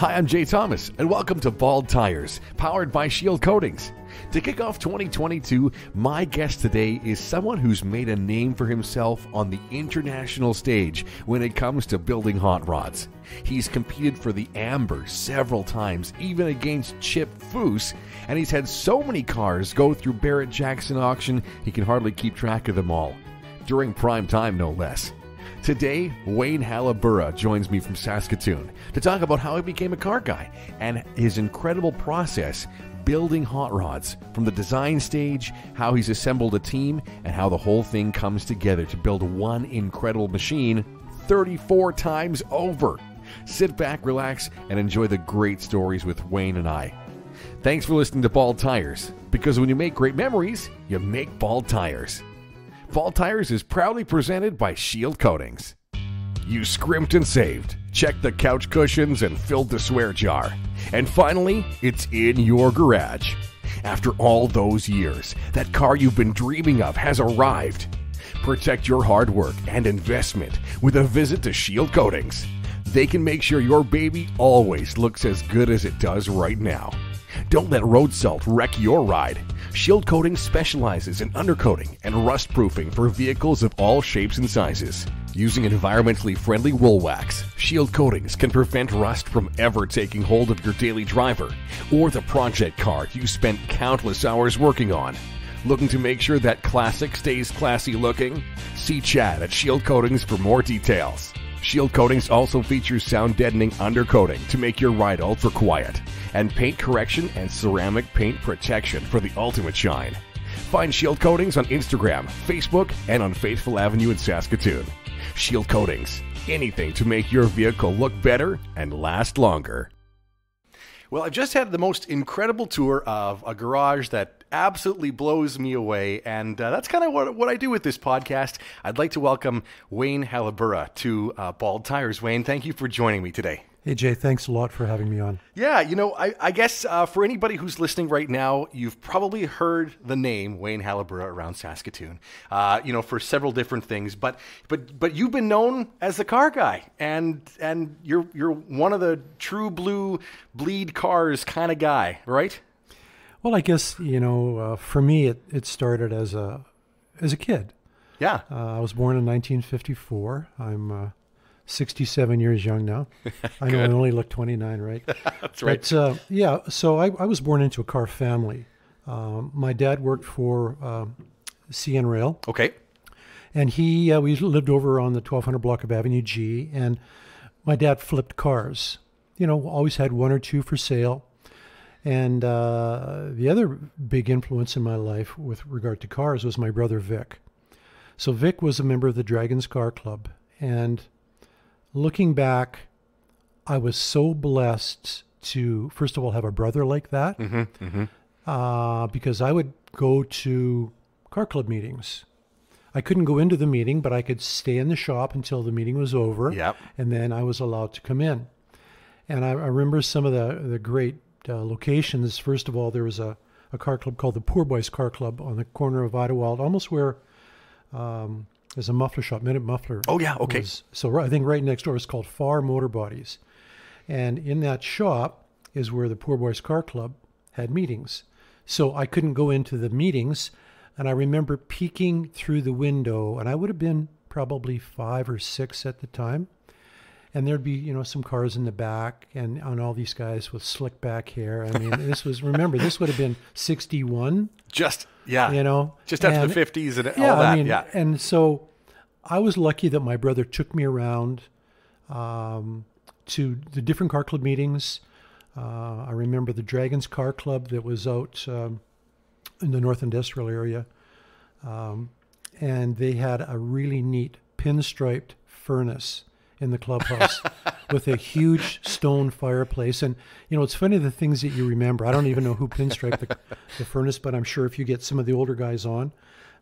Hi, I'm Jay Thomas, and welcome to Bald Tires, powered by Shield Coatings. To kick off 2022, my guest today is someone who's made a name for himself on the international stage when it comes to building hot rods. He's competed for the Amber several times, even against Chip Foose, and he's had so many cars go through Barret Jackson auction, he can hardly keep track of them all. During prime time, no less. Today, Wayne Halabura joins me from Saskatoon to talk about how he became a car guy and his incredible process building hot rods, from the design stage, how he's assembled a team, and how the whole thing comes together to build one incredible machine 34 times over. Sit back, relax, and enjoy the great stories with Wayne and I. Thanks for listening to Bald Tires, because when you make great memories, you make bald tires. Bald Tires is proudly presented by Shield Coatings. You scrimped and saved, checked the couch cushions, and filled the swear jar. And finally, it's in your garage. After all those years, that car you've been dreaming of has arrived. Protect your hard work and investment with a visit to Shield Coatings. They can make sure your baby always looks as good as it does right now. Don't let road salt wreck your ride. Shield Coatings specializes in undercoating and rust proofing for vehicles of all shapes and sizes. Using environmentally friendly wool wax, Shield Coatings can prevent rust from ever taking hold of your daily driver or the project car you spent countless hours working on. Looking to make sure that classic stays classy looking? See Chad at Shield Coatings for more details. Shield Coatings also features sound deadening undercoating to make your ride ultra quiet, and paint correction and ceramic paint protection for the ultimate shine. Find Shield Coatings on Instagram, Facebook, and on Faithful Avenue in Saskatoon. Shield Coatings, anything to make your vehicle look better and last longer. Well, I've just had the most incredible tour of a garage that absolutely blows me away, and that's kind of what I do with this podcast. I'd like to welcome Wayne Halabura to Bald Tires. Wayne, thank you for joining me today. Hey, Jay, thanks a lot for having me on. Yeah, you know, I guess for anybody who's listening right now, you've probably heard the name Wayne Halabura around Saskatoon, for several different things. But you've been known as the car guy, and you're one of the true blue bleed cars kind of guy, right? Well, I guess, for me, it started as a kid. Yeah. I was born in 1954. I'm 67 years young now. I know I only look 29, right? That's right. But, so I was born into a car family. My dad worked for CN Rail. Okay. And we lived over on the 1200 block of Avenue G, and my dad flipped cars. Always had one or two for sale. And the other big influence in my life with regard to cars was my brother Vic. So Vic was a member of the Dragons Car Club, and looking back, I was so blessed to, first of all, have a brother like that, because I would go to car club meetings. I couldn't go into the meeting, but I could stay in the shop until the meeting was over, and then I was allowed to come in. And I remember some of the great locations. First of all, there was a car club called the Poor Boys Car Club on the corner of Idlewild, almost where there's a muffler shop, Minute Muffler. Oh, yeah, okay. So I think right next door is called Far Motor Bodies. And in that shop is where the Poor Boys Car Club had meetings. So I couldn't go into the meetings, and I remember peeking through the window, and I would have been probably 5 or 6 at the time. And there'd be, some cars in the back, and all these guys with slick back hair. I mean, this would have been 61. Just after the 50s and all that. I mean, and so I was lucky that my brother took me around to the different car club meetings. I remember the Dragons Car Club that was out in the North Industrial area. And they had a really neat pinstriped furnace in the clubhouse with a huge stone fireplace. And, it's funny the things that you remember. I don't even know who pinstriped the furnace, but I'm sure if you get some of the older guys on,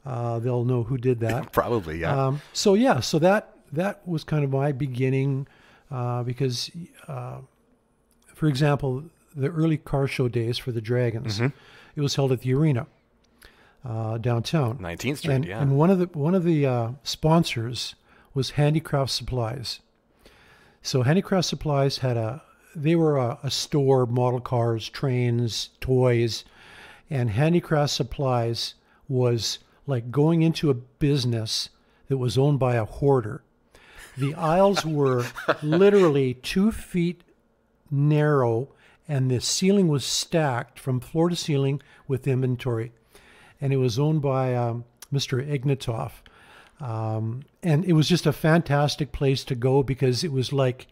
they'll know who did that. Probably, yeah. So that was kind of my beginning because, for example, the early car show days for the Dragons, it was held at the arena downtown. 19th Street, And one of the sponsors was Handicraft Supplies. So Handicraft Supplies had they were a store, model cars, trains, toys, and handicraft supplies was like going into a business that was owned by a hoarder. The aisles were literally 2 feet narrow, and the ceiling was stacked from floor to ceiling with inventory. And it was owned by Mr. Ignatoff. And it was just a fantastic place to go because it was like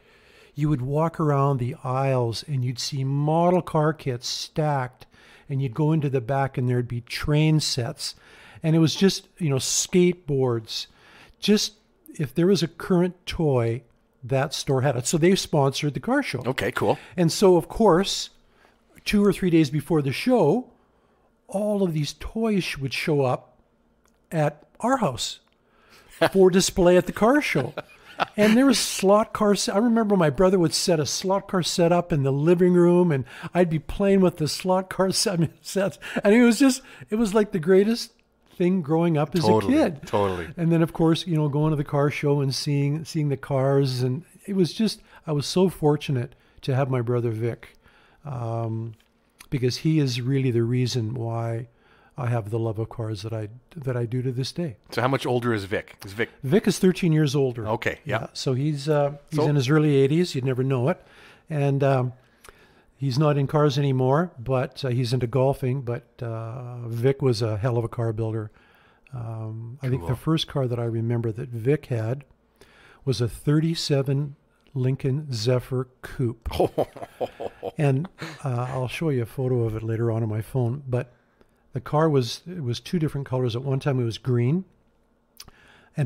you would walk around the aisles and you'd see model car kits stacked, and you'd go into the back and there'd be train sets. And it was just, skateboards. Just if there was a current toy, that store had it. So they sponsored the car show. Okay, cool. And so, of course, 2 or 3 days before the show, all of these toys would show up at our house for display at the car show. And there was slot cars. I remember my brother would set a slot car set up in the living room, and I'd be playing with the slot car sets. And it was like the greatest thing growing up as a kid. Totally. And then, of course, going to the car show and seeing the cars. And it was just, I was so fortunate to have my brother Vic, because he is really the reason why I have the love of cars that I do to this day. So how much older is Vic? Vic is 13 years older. Okay, yeah. So he's in his early 80s. You'd never know it. And he's not in cars anymore, but he's into golfing. But Vic was a hell of a car builder. I think the first car that I remember that Vic had was a 37 Lincoln Zephyr Coupe. And I'll show you a photo of it later on my phone. But the car was 2 different colors. At one time it was green,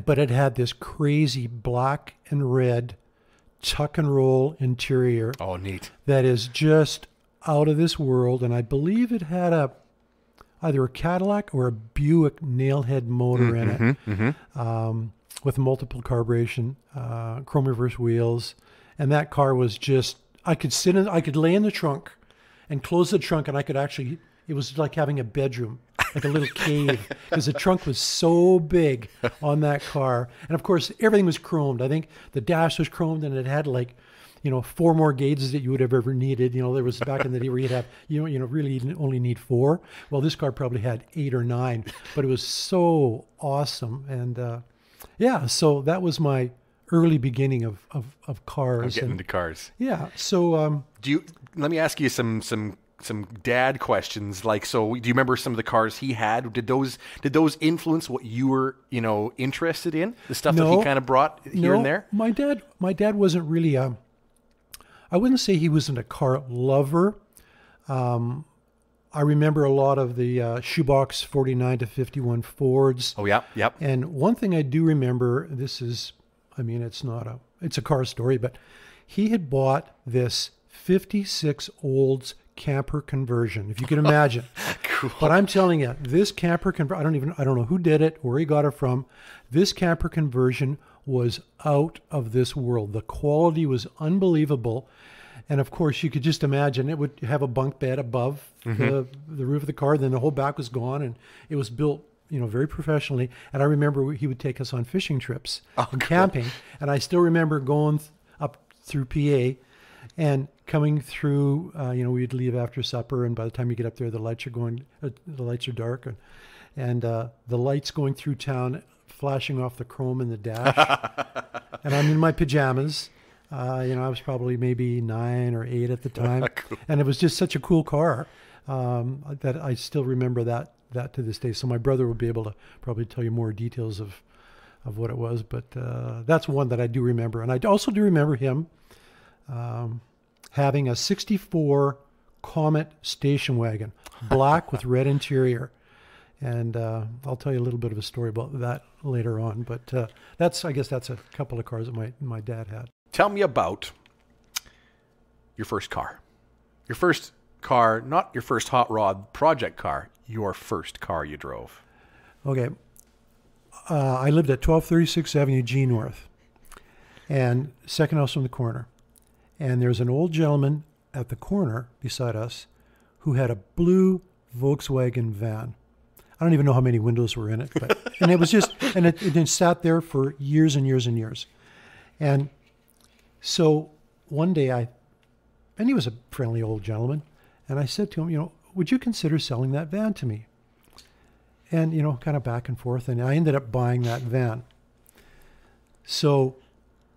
but it had this crazy black and red tuck and roll interior. Oh, neat. That is just out of this world. And I believe it had either a Cadillac or a Buick nailhead motor in it, with multiple carburation, chrome reverse wheels. And that car was just, I could lay in the trunk and close the trunk, and I could actually, it was like having a bedroom, like a little cave, because the trunk was so big on that car. And of course, everything was chromed. I think the dash was chromed, and it had 4 more gauges that you would have ever needed. There was back in the day where you'd have, really only need 4. Well, this car probably had 8 or 9, but it was so awesome. And so that was my early beginning of cars. Getting into cars. Yeah. So let me ask you some dad questions. Do you remember some of the cars he had? Did those influence what you were, interested in? The stuff that he kind of brought here and there? My dad wasn't really I wouldn't say he wasn't a car lover. I remember a lot of the shoebox 49 to 51 Fords. Oh, yeah, yep. And one thing I do remember, it's a car story, but he had bought this 56 Olds camper conversion, if you can imagine. Cool. But I'm telling you, this camper conversion, I don't know who did it, where he got it from. This camper conversion was out of this world. The quality was unbelievable. And of course, you could just imagine it would have a bunk bed above the roof of the car. Then the whole back was gone, and it was built, very professionally. And I remember he would take us on fishing trips and camping. And I still remember going up through PA and coming through. We'd leave after supper, and by the time you get up there, the lights are dark, and the lights going through town, flashing off the chrome in the dash. And I'm in my pajamas. I was probably maybe 9 or 8 at the time. Cool. And it was just such a cool car that I still remember that to this day. So my brother would be able to probably tell you more details of what it was. But that's one that I do remember. And I also do remember him having a 64 Comet station wagon, black with red interior. And I'll tell you a little bit of a story about that later on. But I guess that's a couple of cars that my dad had. Tell me about your first car. Your first car, not your first hot rod project car, your first car you drove. Okay. I lived at 1236 Avenue G North, and second house from the corner. And there's an old gentleman at the corner beside us who had a blue Volkswagen van. I don't even know how many windows were in it, and it was just, and it sat there for years and years and years. And so one day and he was a friendly old gentleman. And I said to him, would you consider selling that van to me? And, kind of back and forth. And I ended up buying that van. So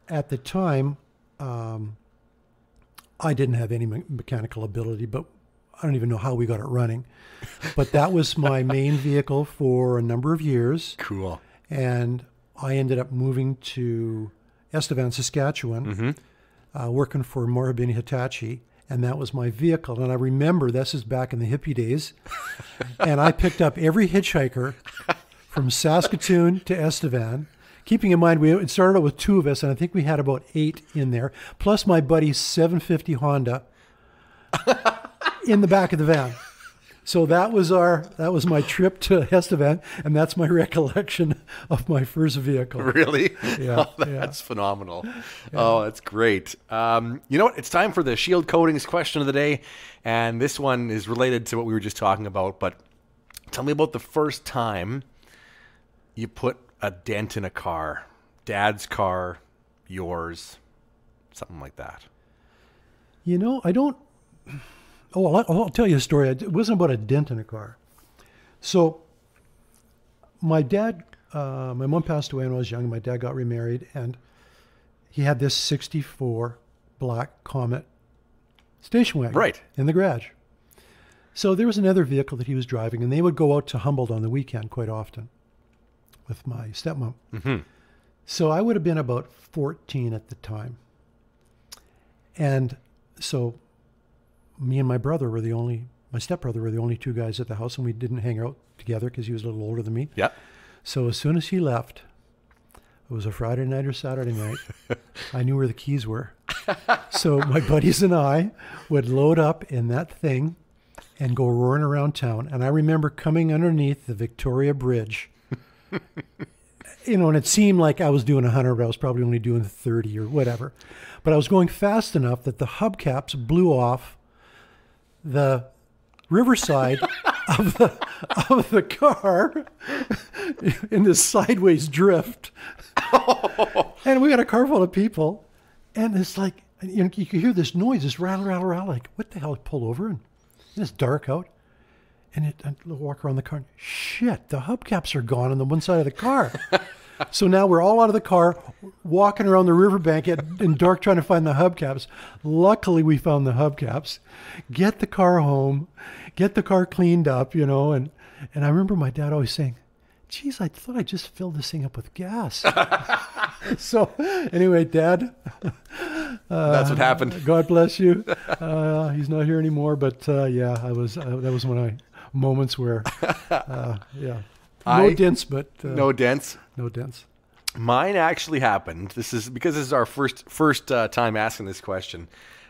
at the time, I didn't have any mechanical ability, but I don't even know how we got it running. But that was my main vehicle for a number of years. Cool. And I ended up moving to Estevan, Saskatchewan, working for Morabini Hitachi. And that was my vehicle. And I remember this is back in the hippie days. And I picked up every hitchhiker from Saskatoon to Estevan. Keeping in mind, it started out with 2 of us, and I think we had about 8 in there, plus my buddy's 750 Honda in the back of the van. So that was my trip to Estevan, and that's my recollection of my first vehicle. Really? Yeah. Oh, that's phenomenal. Yeah. Oh, that's great. You know what? It's time for the Shield Coatings question of the day, and this one is related to what we were just talking about, but tell me about the first time you put a dent in a car. Dad's car, yours, something like that. I don't... Oh, I'll tell you a story. It wasn't about a dent in a car. So my dad, my mom passed away when I was young. My dad got remarried, and he had this 64 black Comet station wagon in the garage. So there was another vehicle that he was driving, and they would go out to Humboldt on the weekend quite often with my stepmom. Mm-hmm. So I would have been about 14 at the time. And so me and my brother were my stepbrother were the only 2 guys at the house, and we didn't hang out together because he was a little older than me. Yeah. So as soon as he left, it was a Friday night or Saturday night, I knew where the keys were. So my buddies and I would load up in that thing and go roaring around town. And I remember coming underneath the Victoria Bridge, and it seemed like I was doing 100, but I was probably only doing 30 or whatever. But I was going fast enough that the hubcaps blew off the riverside of the car in this sideways drift. And we got a car full of people, and it's like, you could hear this noise, this rattle, rattle, rattle, like, what the hell? Pull over, and it's dark out. And I walk around the car, and shit, the hubcaps are gone on the one side of the car. So now we're all out of the car, walking around the riverbank in dark trying to find the hubcaps. Luckily, we found the hubcaps. Get the car home, get the car cleaned up, and I remember my dad always saying, geez, I thought I just filled this thing up with gas. So anyway, Dad. That's what happened. God bless you. He's not here anymore, but yeah, that was one of my moments where, yeah. No dents. No dents? No dents. Mine actually happened. This is our first time asking this question.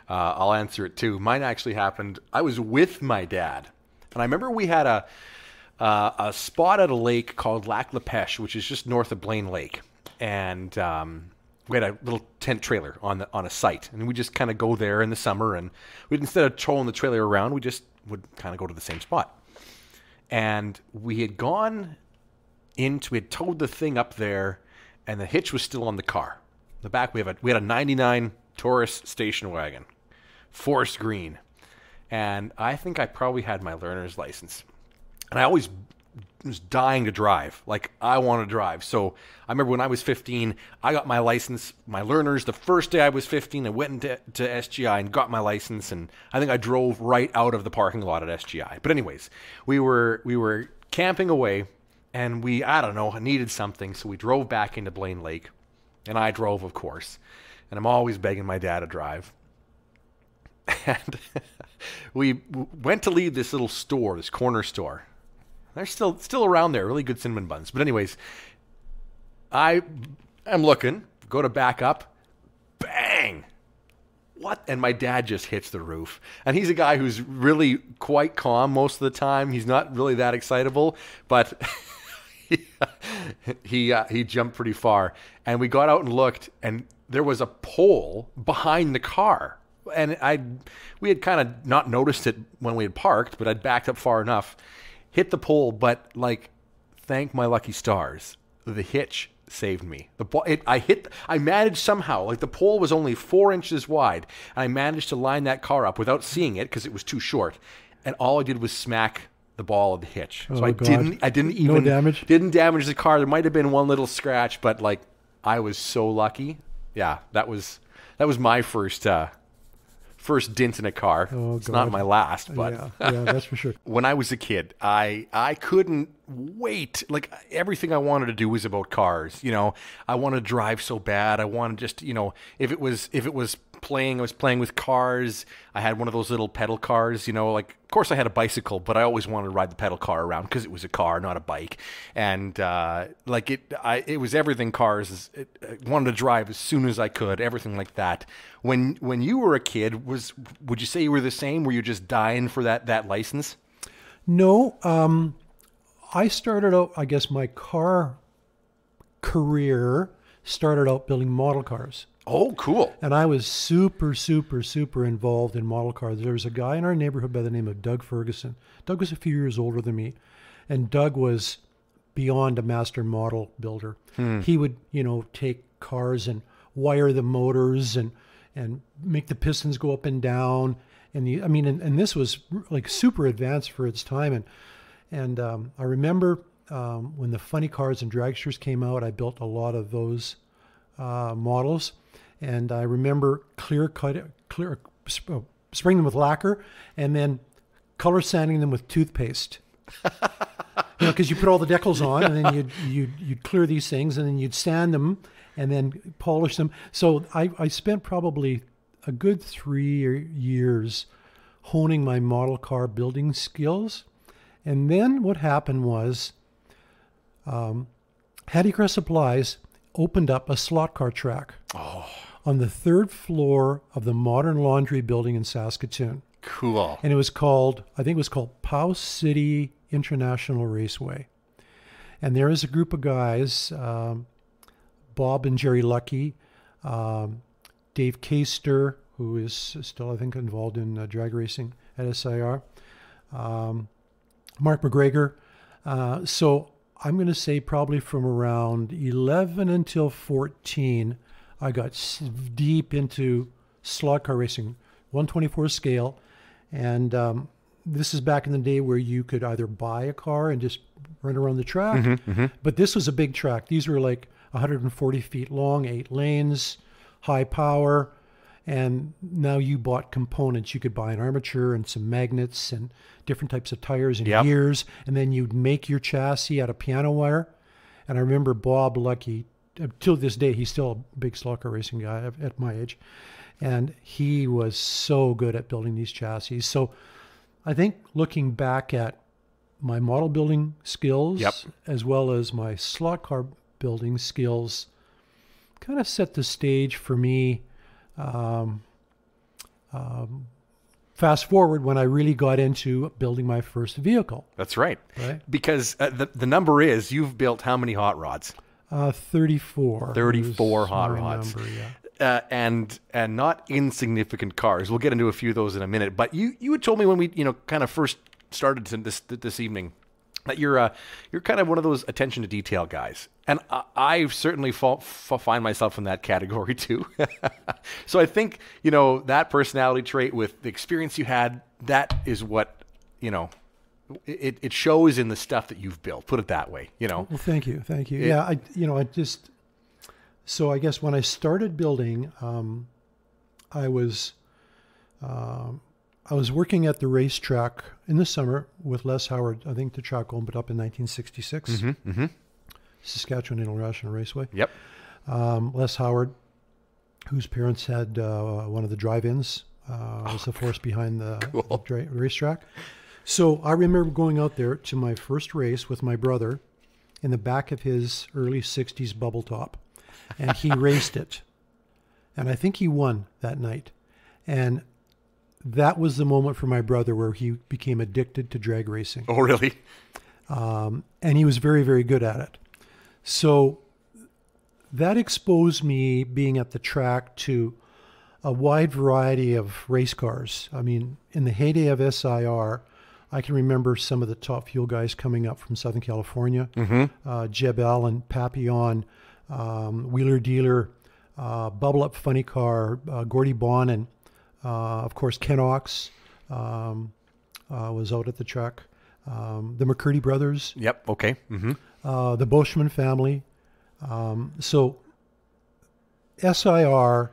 I'll answer it too. Mine actually happened. I was with my dad, and I remember we had a spot at a lake called Lac La Pêche, which is just north of Blaine Lake, and we had a little tent trailer on a site, and we just kind of go there in the summer, and instead of trolling the trailer around, we just would kind of go to the same spot. And we had we had towed the thing up there, and the hitch was still on the car. In the back, we had a 99 Taurus station wagon, forest green. And I think I probably had my learner's license. And I always was dying to drive. Like, I want to drive. So I remember when I was 15, I got my license, my learner's. The first day I was 15, I went to SGI and got my license. And I think I drove right out of the parking lot at SGI. But anyways, we were camping away, and I don't know, needed something. So we drove back into Blaine Lake. And I drove, of course. And I'm always begging my dad to drive. And we went to leave this little store, this corner store. They're still around there, really good cinnamon buns. But anyways, I am looking, go to back up, bang! What? And my dad just hits the roof. And he's a guy who's really quite calm most of the time. He's not really that excitable, but he jumped pretty far. And we got out and looked, and there was a pole behind the car. And we had kind of not noticed it when we had parked, but I'd backed up far enough. Hit the pole, but thank my lucky stars, the hitch saved me. The ball, I managed somehow, like the pole was only 4 inches wide, and I managed to line that car up without seeing it because it was too short. And all I did was smack the ball at the hitch. So I didn't even didn't damage the car. There might have been one little scratch, but like I was so lucky. Yeah, that was my first dent in a car. It's not my last, but yeah, that's for sure. When I was a kid, I couldn't wait. Like everything I wanted to do was about cars. You know, I wanted to drive so bad. I wanted just, you know, if it was playing, I was playing with cars. I had one of those little pedal cars, you know, like of course I had a bicycle, but I always wanted to ride the pedal car around because it was a car, not a bike. And it was everything cars. I wanted to drive as soon as I could, everything like that. When you were a kid, would you say you were the same? Were you just dying for that license? No, I started out, I guess my car career started out building model cars. Oh, cool. And I was super, super, super involved in model cars. There was a guy in our neighborhood by the name of Doug Ferguson. Doug was a few years older than me, and Doug was beyond a master model builder. He would, you know, take cars and wire the motors and make the pistons go up and down. And this was like super advanced for its time. And I remember when the funny cars and dragsters came out, I built a lot of those models. And I remember spraying them with lacquer and then color sanding them with toothpaste. You know, because you put all the decals on and then you'd clear these things and then you'd sand them and then polish them. So I spent probably a good 3 years honing my model car building skills. And then what happened was Hattie Crest Supplies opened up a slot car track on the 3rd floor of the Modern Laundry building in Saskatoon. Cool. And it was called, I think it was called Pow City International Raceway. And there was a group of guys, Bob and Jerry Lucky, Dave Caster, who is still, I think, involved in drag racing at SIR, Mark McGregor. So I'm going to say probably from around 11 until 14, I got deep into slot car racing, 1/24 scale. And this is back in the day where you could either buy a car and just run around the track. But this was a big track. These were like 140 feet long, 8 lanes, high power. And now you bought components. You could buy an armature and some magnets and different types of tires and gears. And then you'd make your chassis out of piano wire. And I remember Bob Lucky, till this day, he's still a big slot car racing guy at my age. And he was so good at building these chassis. So I think looking back at my model building skills, as well as my slot car building skills, kind of set the stage for me. Fast forward when I really got into building my first vehicle. That's right. Because the number is, you've built how many hot rods? 34. 34 hot rods. Number, and not insignificant cars. We'll get into a few of those in a minute. But you had told me when we kind of first started this evening that you're kind of one of those attention to detail guys, and I certainly find myself in that category too. So I think that personality trait with the experience you had, that is what it shows in the stuff that you've built. Put it that way, Well, thank you. So I guess when I started building, I was working at the racetrack in the summer with Les Howard. I think the track opened up in 1966. Saskatchewan International Raceway. Yep. Les Howard, whose parents had one of the drive-ins, was the force behind the racetrack. So I remember going out there to my first race with my brother in the back of his early 60s bubble top. And he raced it. And I think he won that night. And that was the moment for my brother where he became addicted to drag racing. Oh, really? And he was very, very good at it. So that exposed me, being at the track, to a wide variety of race cars. I mean, in the heyday of SIR, I can remember some of the top fuel guys coming up from Southern California, Jeb Al and Papillon, Wheeler Dealer, Bubble Up Funny Car, Gordy Bond, and of course Ken Ox was out at the truck. The McCurdy brothers. Yep. Okay. Mm-hmm. The Boschman family. So SIR,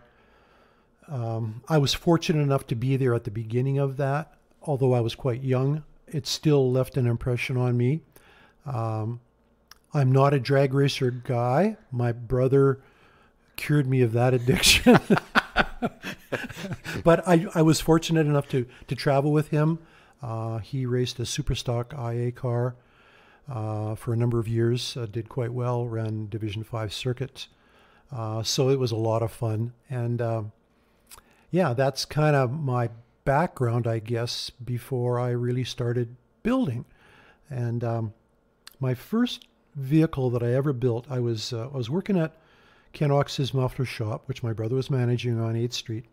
I was fortunate enough to be there at the beginning of that. Although I was quite young, it still left an impression on me. I'm not a drag racer guy. My brother cured me of that addiction. But I was fortunate enough to travel with him. He raced a Superstock IA car for a number of years, did quite well, ran Division 5 circuit. So it was a lot of fun. And yeah, that's kind of my background, I guess, before I really started building. And my first vehicle that I ever built, I was working at Ken Ox's muffler shop, which my brother was managing on 8th Street.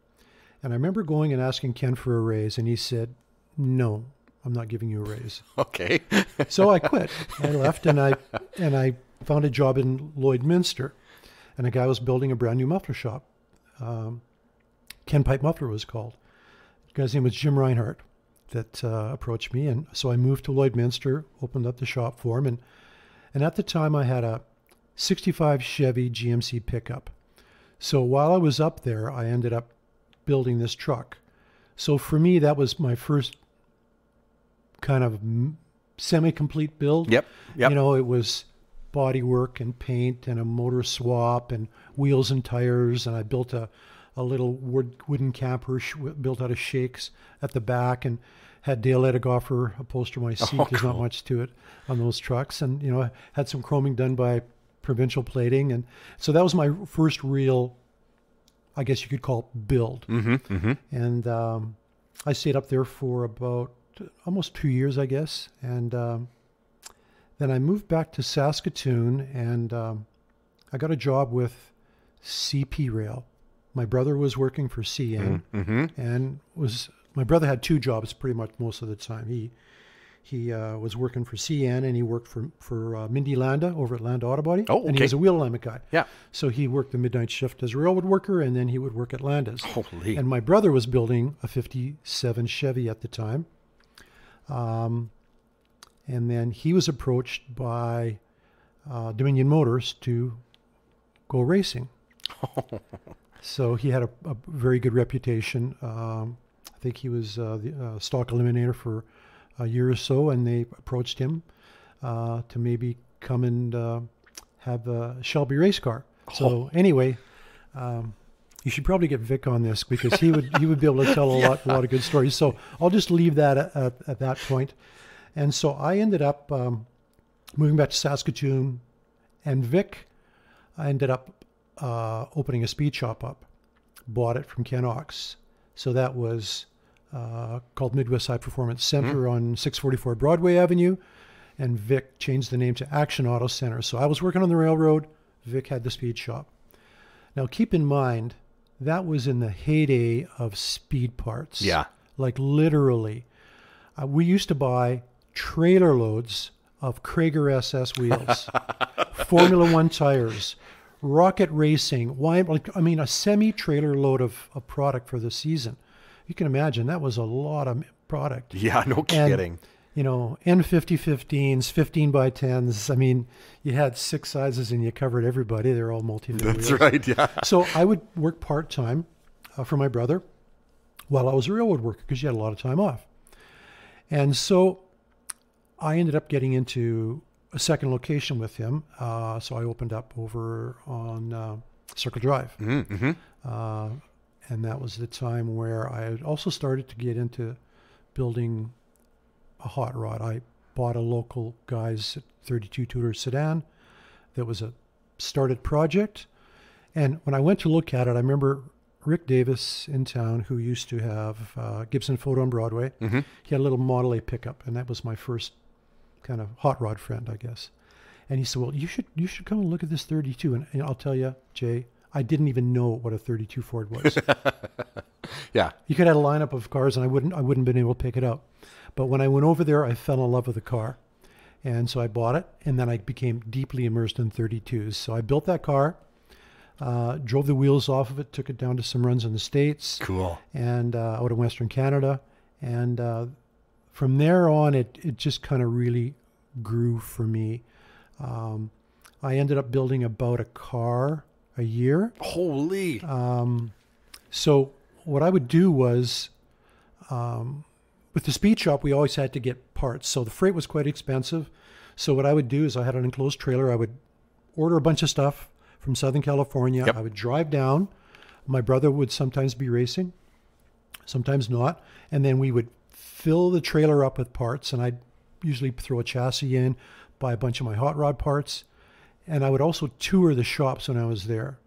And I remember going and asking Ken for a raise, and he said, "No, I'm not giving you a raise." Okay. So I quit. I left, and I found a job in Lloydminster, and a guy was building a brand new muffler shop. Ken Pipe Muffler was called. The guy's name was Jim Reinhardt that approached me, and so I moved to Lloydminster, opened up the shop for him, and at the time I had a 65 Chevy GMC pickup. So while I was up there, I ended up building this truck. So for me, that was my first kind of semi-complete build. Yep. You know, it was body work and paint and a motor swap and wheels and tires, and I built a little wooden camper built out of shakes at the back, and had Dale Edigoffer upholster my seat. There's not much to it on those trucks. And, you know, I had some chroming done by Provincial Plating. And so that was my first real, I guess you could call it, build. Mm-hmm, mm-hmm. And I stayed up there for about almost 2 years, I guess. And then I moved back to Saskatoon, and I got a job with CP Rail. My brother was working for CN, and my brother had two jobs pretty much most of the time. He was working for CN, and he worked for Mindy Landa over at Landa Auto Body. Oh, okay. And he was a wheel alignment guy. Yeah. So he worked the midnight shift as a railroad worker, and then he would work at Landa's. Holy. And my brother was building a 57 Chevy at the time. And then he was approached by Dominion Motors to go racing. So he had a very good reputation. I think he was the stock eliminator for a year or so, and they approached him to maybe come and have a Shelby race car. So anyway, you should probably get Vic on this, because he would be able to tell a lot of good stories. So I'll just leave that at that point. And so I ended up moving back to Saskatoon, and Vic, I ended up opening a speed shop up, bought it from Ken Ox. So that was called Midwest High Performance Center on 644 Broadway Avenue, and Vic changed the name to Action Auto Center. So I was working on the railroad, Vic had the speed shop. Now keep in mind, that was in the heyday of speed parts. Yeah. Like literally. We used to buy trailer loads of Krager SS wheels, Formula One tires, Rocket Racing, a semi-trailer load of product for the season. You can imagine that was a lot of product. Yeah, no kidding. And, you know, N5015s, 15 by 10s. I mean, you had 6 sizes and you covered everybody. They're all multi-fit That's wheels. right, yeah. So I would work part-time for my brother while I was a railroad worker, because you had a lot of time off. And so I ended up getting into a second location with him. So I opened up over on Circle Drive. Mm-hmm. And that was the time where I had also started to get into building a hot rod. I bought a local guy's 32 Tudor sedan that was a started project. And when I went to look at it, I remember Rick Davis in town, who used to have Gibson Photo on Broadway. Mm-hmm. He had a little Model A pickup, and that was my first kind of hot rod friend, I guess. And he said, "Well, you should come and look at this 32." And I'll tell you, Jay, I didn't even know what a 32 Ford was. Yeah. You could have a lineup of cars, and I wouldn't been able to pick it up. But when I went over there, I fell in love with the car. And so I bought it, and then I became deeply immersed in 32s. So I built that car, drove the wheels off of it, took it down to some runs in the States. Cool. And out of Western Canada. And from there on, it just kind of really grew for me. I ended up building about a car a year. Holy. So what I would do was, with the speed shop, we always had to get parts. So the freight was quite expensive. So what I would do is I had an enclosed trailer. I would order a bunch of stuff from Southern California. Yep. I would drive down. My brother would sometimes be racing, sometimes not. And then we would fill the trailer up with parts. And I'd usually throw a chassis in, buy a bunch of my hot rod parts. And I would also tour the shops when I was there.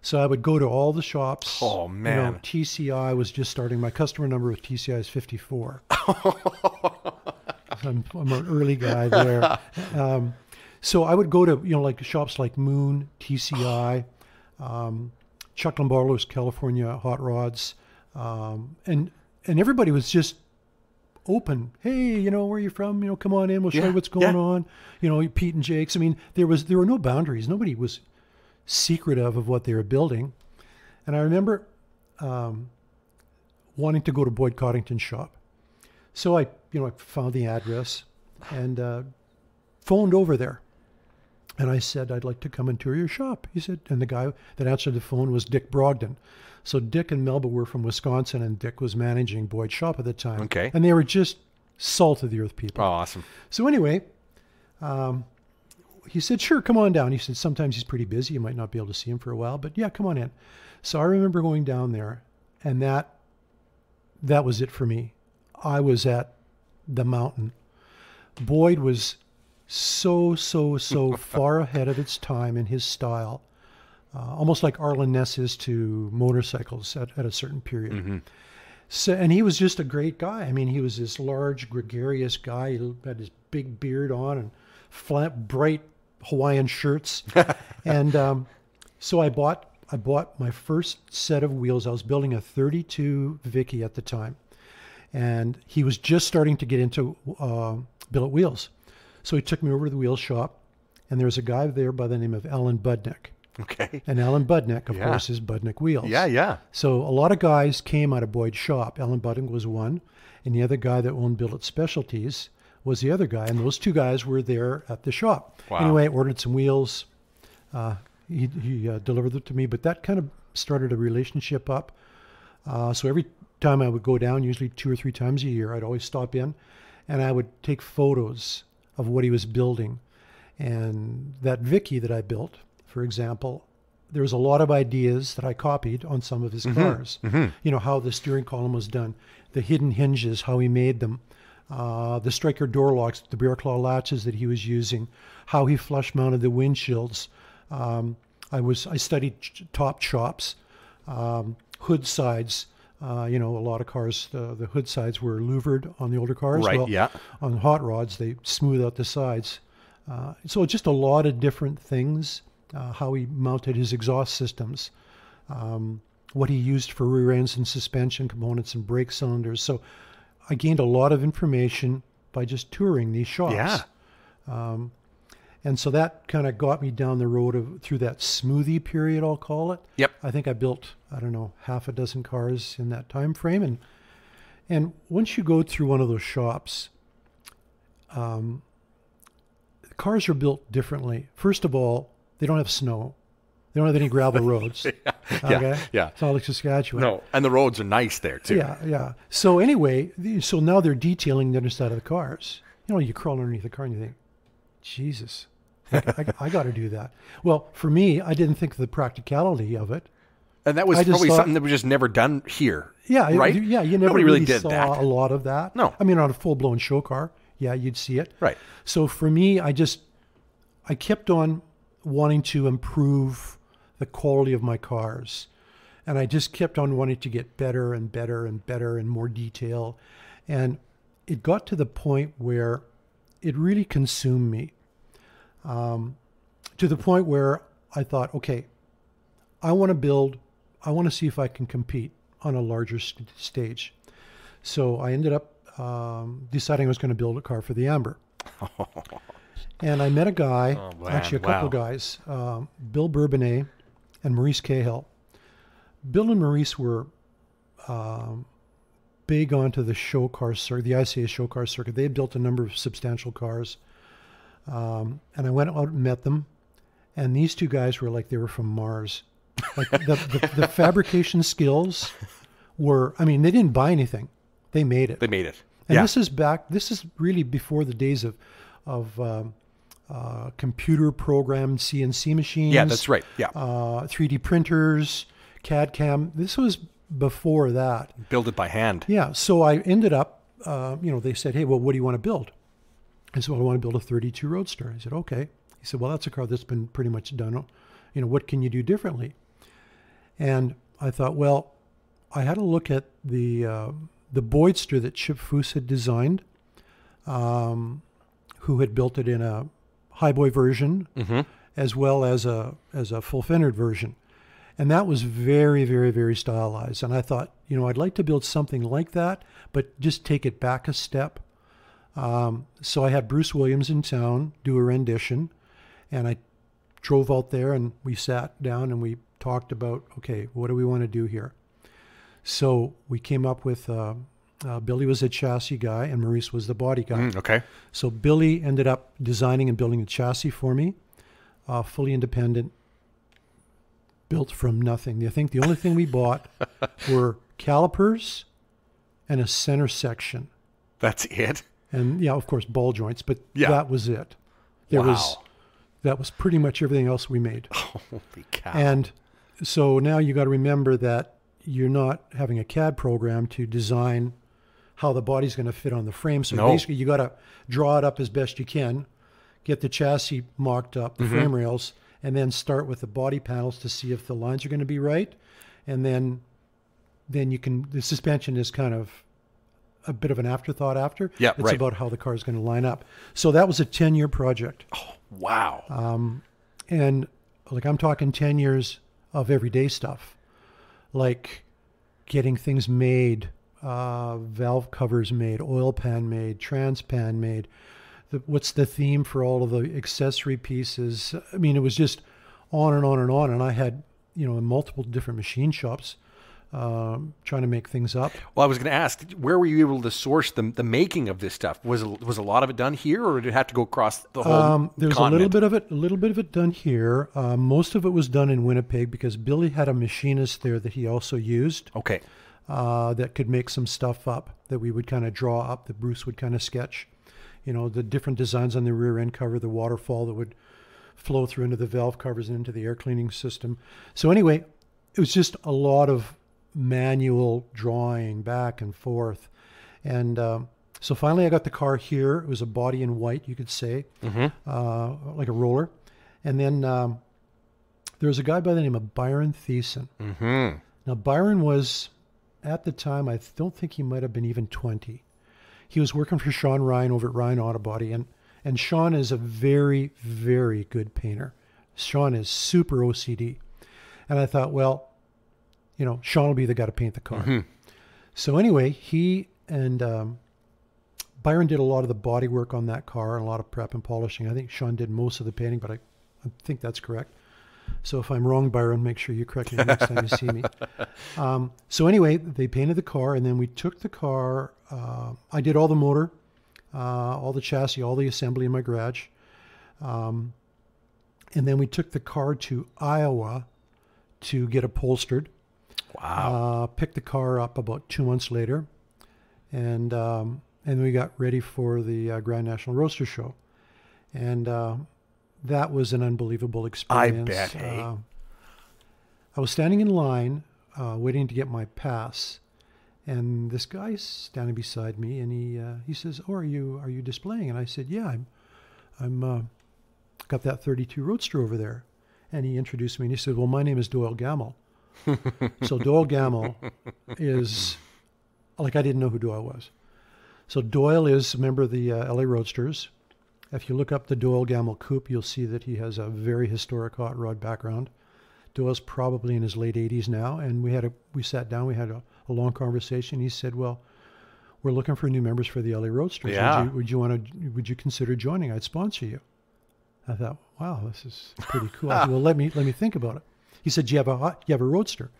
So I would go to all the shops. Oh, man. TCI was just starting. My customer number with TCI is 54. I'm an early guy there. So I would go to, like shops like Moon, TCI, Chuck Lombardo's California Hot Rods. And everybody was just open. Hey, where are you from? Come on in. We'll show you what's going on. Pete and Jake's. I mean, there were no boundaries. Nobody was secretive of what they were building. And I remember wanting to go to Boyd Coddington's shop. So I found the address and phoned over there. And I said, I'd like to come and tour your shop. He said, and the guy that answered the phone was Dick Brogdon. So Dick and Melba were from Wisconsin, and Dick was managing Boyd's shop at the time. Okay. And they were just salt of the earth people. Oh, awesome. So anyway, he said, sure, come on down. He said, sometimes he's pretty busy. You might not be able to see him for a while, but yeah, come on in. So I remember going down there, and that was it for me. I was at the mountain. Boyd was so far ahead of its time in his style, almost like Arlen Ness is to motorcycles at a certain period. Mm-hmm. So, and he was just a great guy. I mean, he was this large, gregarious guy. He had his big beard on and bright Hawaiian shirts. And so I bought my first set of wheels. I was building a 32 Vicky at the time. And he was just starting to get into billet wheels. So he took me over to the wheel shop, and there was a guy there by the name of Alan Budnick. Okay. And Alan Budnick, of course, is Budnick Wheels. Yeah. So a lot of guys came out of Boyd's shop. Alan Budnick was one, and the other guy that owned Billet Specialties was the other guy. And those two guys were there at the shop. Wow. Anyway, I ordered some wheels. He delivered them to me, but that kind of started a relationship up. So every time I would go down, usually 2 or 3 times a year, I'd always stop in, and I would take photos of what he was building. And that Vicky that I built, for example, there was a lot of ideas that I copied on some of his cars. Mm-hmm. How the steering column was done, the hidden hinges, how he made them, the striker door locks, the bear claw latches that he was using, how he flush mounted the windshields. I studied top chops, hood sides. A lot of cars, the hood sides were louvered on the older cars. Right, well, yeah. On hot rods, they smooth out the sides. So just a lot of different things, how he mounted his exhaust systems, what he used for rear ends and suspension components and brake cylinders. So I gained a lot of information by just touring these shops. Yeah. And so that kind of got me down the road through that smoothie period, I'll call it. Yep. I think I built, half a dozen cars in that time frame. And once you go through one of those shops, cars are built differently. First of all, they don't have snow. They don't have any gravel roads. Okay? Yeah. It's not like Saskatchewan. No, and the roads are nice there too. Yeah. So anyway, so now they're detailing the underside of the cars. You crawl underneath the car and you think, Jesus, I got to do that. Well, for me, I didn't think of the practicality of it. And that was probably something that was just never done here. Yeah, right? Yeah, you never Nobody really did saw that. a lot of that. No. I mean, on a full-blown show car, yeah, you'd see it. Right. So for me, I kept on wanting to improve the quality of my cars. And I just kept on wanting to get better and better and better and more detail. And it got to the point where it really consumed me. To the point where I thought, okay, I want to see if I can compete on a larger stage. So I ended up deciding I was going to build a car for the Amber. And I met a guy, man. actually a couple of guys, Bill Bourbonnais and Maurice Cahill. Bill and Maurice were big onto the show car circuit, the ICA show car circuit. They had built a number of substantial cars. And I went out and met them. And these two guys were like they were from Mars. Like the fabrication skills were, I mean, they didn't buy anything. They made it. They made it. And this is really before the days of computer programmed CNC machines. Yeah, that's right. Yeah. 3D printers, CAD CAM. This was before that. Build it by hand. Yeah. So I ended up, they said, hey, well, what do you want to build? I said, well, I want to build a 32 Roadster. I said, okay. He said, well, that's a car that's been pretty much done. What can you do differently? And I thought, well, I had a look at the Boydster that Chip Foose had designed, who had built it in a highboy version, as well as a full-fendered version. And that was very, very, very stylized. And I thought, I'd like to build something like that, but just take it back a step. So I had Bruce Williams in town do a rendition, and I drove out there and we sat down and we talked about, okay, what do we want to do here? So we came up with, Billy was a chassis guy and Maurice was the body guy. Okay. So Billy ended up designing and building a chassis for me, fully independent, built from nothing. I think the only thing we bought were calipers and a center section. That's it? And yeah, of course, ball joints, but Yeah. that was it. That was pretty much everything else we made. Holy cow. And so now you got to remember that you're not having a CAD program to design how the body's going to fit on the frame. So basically you got to draw it up as best you can, get the chassis mocked up, the frame rails, and then start with the body panels to see if the lines are going to be right. And then you can, the suspension is kind of a bit of an afterthought after. Yeah, it's right. about how the car is going to line up. So that was a 10-year project. Oh, wow. And like I'm talking 10 years of everyday stuff, like getting things made, valve covers made, oil pan made, trans pan made. What's the theme for all of the accessory pieces? I mean, it was just on and on and on. And I had, in multiple different machine shops, trying to make things up. Well, I was going to ask, where were you able to source the making of this stuff? Was a lot of it done here, or did it have to go across the whole There's continent? a little bit of it done here. Most of it was done in Winnipeg because Billy had a machinist there that he also used. Okay. That could make some stuff up that we would kind of draw up, that Bruce would kind of sketch. The different designs on the rear end cover, the waterfall that would flow through into the valve covers and into the air cleaning system. So anyway, it was just a lot of manual drawing back and forth. And so finally I got the car here. It was a body in white, you could say, like a roller. And then there was a guy by the name of Byron Thiessen. Now Byron was, at the time, I don't think he might have been even 20. He was working for Sean Ryan over at Ryan Auto Body. And Sean is a very, very good painter. Sean is super OCD. And I thought, well, Sean will be the guy to paint the car. So anyway, he and Byron did a lot of the body work on that car and a lot of prep and polishing. I think Sean did most of the painting, but I think that's correct. So if I'm wrong, Byron, make sure you correct me the next time you see me. So anyway, they painted the car, and then we took the car. I did all the motor, all the chassis, all the assembly in my garage. And then we took the car to Iowa to get upholstered. Wow. Picked the car up about 2 months later, and we got ready for the Grand National Roadster Show. And that was an unbelievable experience. I bet, hey? I was standing in line, waiting to get my pass, and this guy's standing beside me, and he says, "Oh, are you displaying?" And I said, "Yeah, I'm got that 32 Roadster over there." And he introduced me, and he said, "Well, my name is Doyle Gamble." So Doyle Gamble is, like, I didn't know who Doyle was. So Doyle is a member of the LA Roadsters. If you look up the Doyle Gamble Coupe, you'll see that he has a very historic hot rod background. Doyle's probably in his late 80s now, and we sat down, we had a long conversation. He said, "Well, we're looking for new members for the LA Roadsters. Yeah. Would you consider joining? I'd sponsor you. I thought, wow, this is pretty cool. I said, well, let me think about it. He said, you have a Roadster?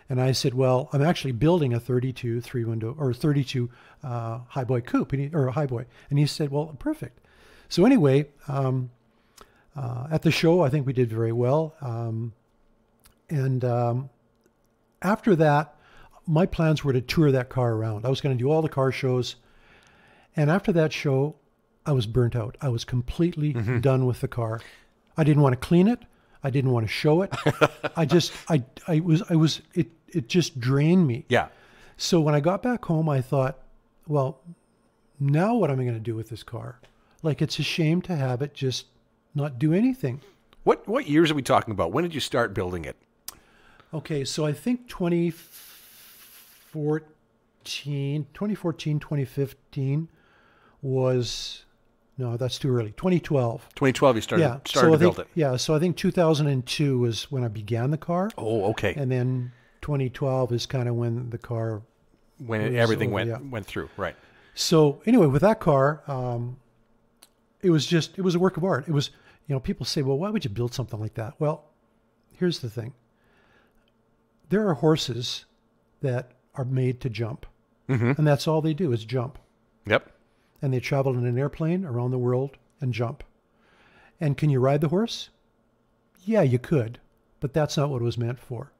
And I said, well, I'm actually building a 32 3-window or 32 highboy coupe or a highboy. And he said, well, perfect. So anyway, at the show, I think we did very well. After that, my plans were to tour that car around. I was going to do all the car shows. And after that show, I was burnt out. I was completely done with the car. I didn't want to clean it. I didn't want to show it. It just drained me. Yeah. So when I got back home, I thought, well, now what am I going to do with this car? Like, it's a shame to have it just not do anything. What years are we talking about? When did you start building it? Okay, so I think 2014, 2015 was, no, that's too early. 2012. 2012 you started to build it. Yeah, so I think 2002 was when I began the car. Oh, okay. And then 2012 is kind of when the car... Everything went through, right. So anyway, with that car, it was a work of art. It was, people say, well, why would you build something like that? Well, here's the thing. There are horses that are made to jump. And that's all they do is jump. Yep. And they travel in an airplane around the world and jump. And can you ride the horse? Yeah, you could, but that's not what it was meant for.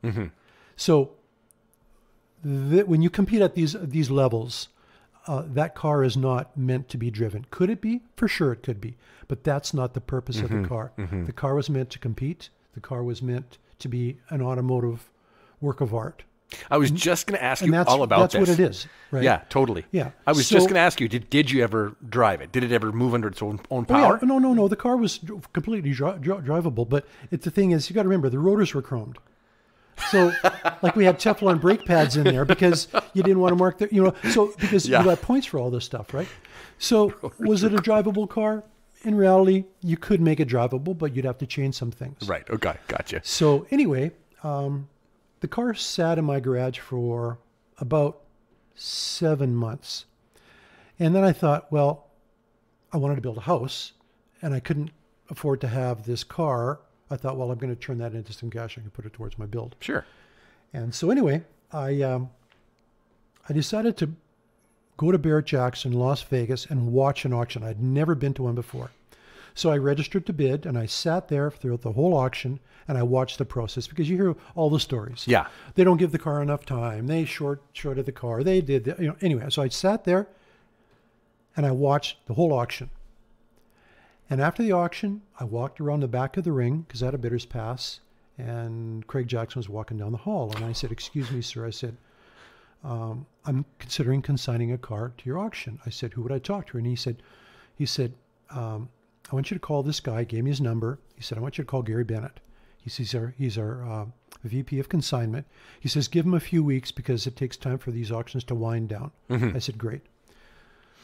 So when you compete at these levels, that car is not meant to be driven. Could it be? For sure it could be. But that's not the purpose of the car. The car was meant to compete. The car was meant to be an automotive work of art. I was just going to ask you all about this. That's what it is, right? Yeah, totally. Yeah. I was just going to ask you, did you ever drive it? Did it ever move under its own power? Oh, yeah. No. The car was completely drivable. But the thing is, you got to remember, the rotors were chromed. So, like, we had Teflon brake pads in there because you didn't want to mark because you got points for all this stuff, right? So, was it a drivable car? In reality, you could make it drivable, but you'd have to change some things. Right. Okay. Gotcha. So, anyway, the car sat in my garage for about 7 months. And then I thought, well, I wanted to build a house, and I couldn't afford to have this car. I thought, well, I'm going to turn that into some cash. I can put it towards my build. Sure. And so anyway, I decided to go to Barret Jackson, Las Vegas, and watch an auction. I'd never been to one before. So I registered to bid, and I sat there throughout the whole auction, and I watched the process because you hear all the stories. Yeah. They don't give the car enough time. They shorted the car. They did, anyway. So I sat there, and I watched the whole auction. And after the auction, I walked around the back of the ring because I had a bidder's pass, and Craig Jackson was walking down the hall. And I said, excuse me, sir. I said, I'm considering consigning a car to your auction. I said, who would I talk to? And he said, I want you to call this guy. He gave me his number. He said, I want you to call Gary Bennett. He's our VP of consignment. He says, give him a few weeks because it takes time for these auctions to wind down. I said, great.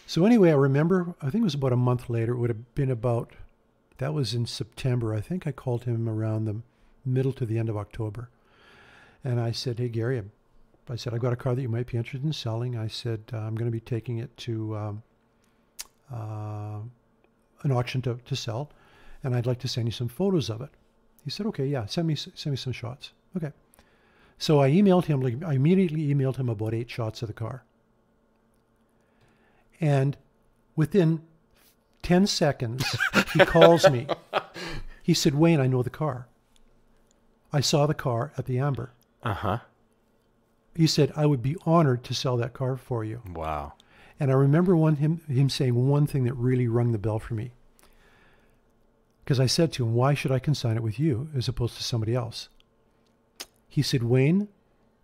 So anyway, I remember, I think it was about a month later, it would have been that was in September. I think I called him around the middle to the end of October. And I said, hey, Gary, I've got a car that you might be interested in selling. I said, I'm going to be taking it to an auction to sell, and I'd like to send you some photos of it. He said, okay, yeah, send me some shots. Okay. So I immediately emailed him about 8 shots of the car. And within 10 seconds, he calls me. He said, Wayne, I know the car. I saw the car at the Amber. He said, I would be honored to sell that car for you. Wow. And I remember him saying one thing that really rung the bell for me. Because I said to him, why should I consign it with you as opposed to somebody else? He said, Wayne,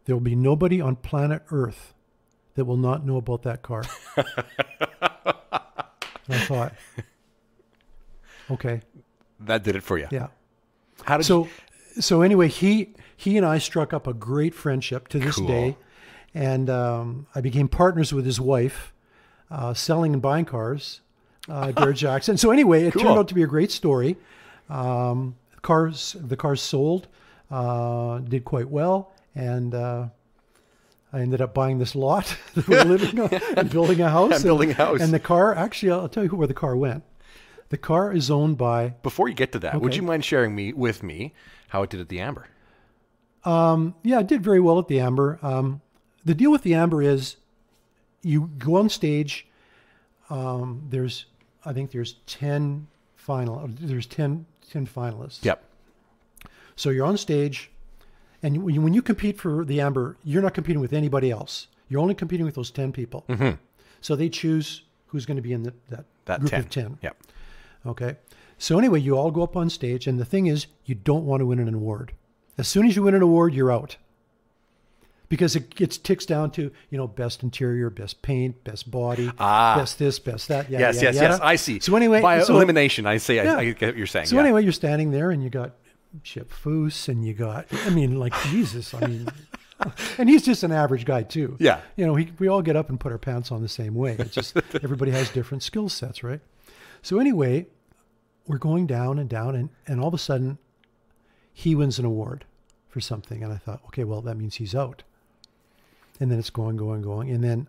there will be nobody on planet Earth that will not know about that car. And I thought, okay. That did it for you. Yeah. So anyway, he and I struck up a great friendship to this day. And I became partners with his wife, selling and buying cars, Barret Jackson. So anyway, it turned out to be a great story. The cars sold, did quite well. And I ended up buying this lot that we're living on and building a house. And the car, actually, I'll tell you where the car went. The car is owned by... Before you get to that, would you mind sharing with me how it did at the Amber? Yeah, it did very well at the Amber. The deal with the Amber is you go on stage. I think there's 10 finalists. Yep. So you're on stage, and when you compete for the Amber, you're not competing with anybody else. You're only competing with those 10 people. Mm-hmm. So they choose who's going to be in that group 10. of 10. Yep. Okay. So anyway, you all go up on stage, and the thing is, you don't want to win an award. As soon as you win an award, you're out. Because it ticks down to, best interior, best paint, best body, best this, best that. Yes. I see. So anyway, by elimination, I get what you're saying. So anyway, you're standing there, and you got Chip Foose, and you got, Jesus, and he's just an average guy too. Yeah. We all get up and put our pants on the same way. It's just everybody has different skill sets, right? So anyway, we're going down and down, and all of a sudden, he wins an award for something, and I thought, okay, well, that means he's out. And then it's going, and then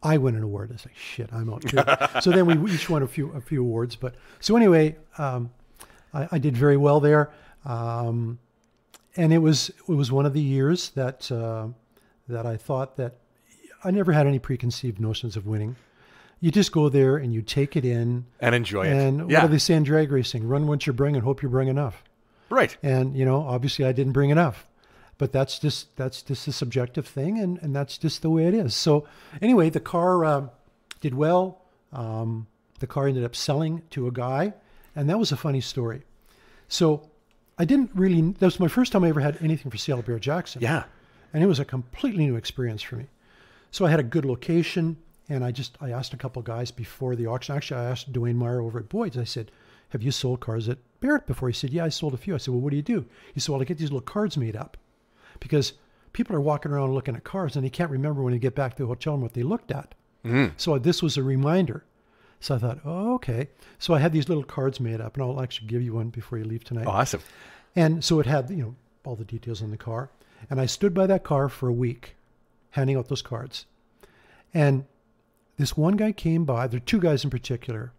I win an award. It's like, shit, I'm out too. So then we each won a few awards. But so anyway, I did very well there, and it was one of the years that I thought that I never had any preconceived notions of winning. You just go there and you take it in and enjoy it. And what do they say in drag racing? Run once you bring and hope you bring enough. Right. And obviously I didn't bring enough. But that's just a subjective thing, and that's just the way it is. So anyway, the car did well. The car ended up selling to a guy, and that was a funny story. So that was my first time I ever had anything for sale at Barret Jackson. Yeah. And it was a completely new experience for me. So I had a good location, and I asked a couple guys before the auction. Actually, I asked Dwayne Meyer over at Boyd's. I said, have you sold cars at Barret before? He said, yeah, I sold a few. I said, well, what do you do? He said, well, I get these little cards made up. Because people are walking around looking at cars and they can't remember when they get back to the hotel and what they looked at. Mm-hmm. So this was a reminder. So I thought, oh, okay. So I had these little cards made up, and I'll actually give you one before you leave tonight. Oh, awesome. And so it had, all the details on the car. And I stood by that car for a week, handing out those cards. And this one guy came by. There are two guys in particular.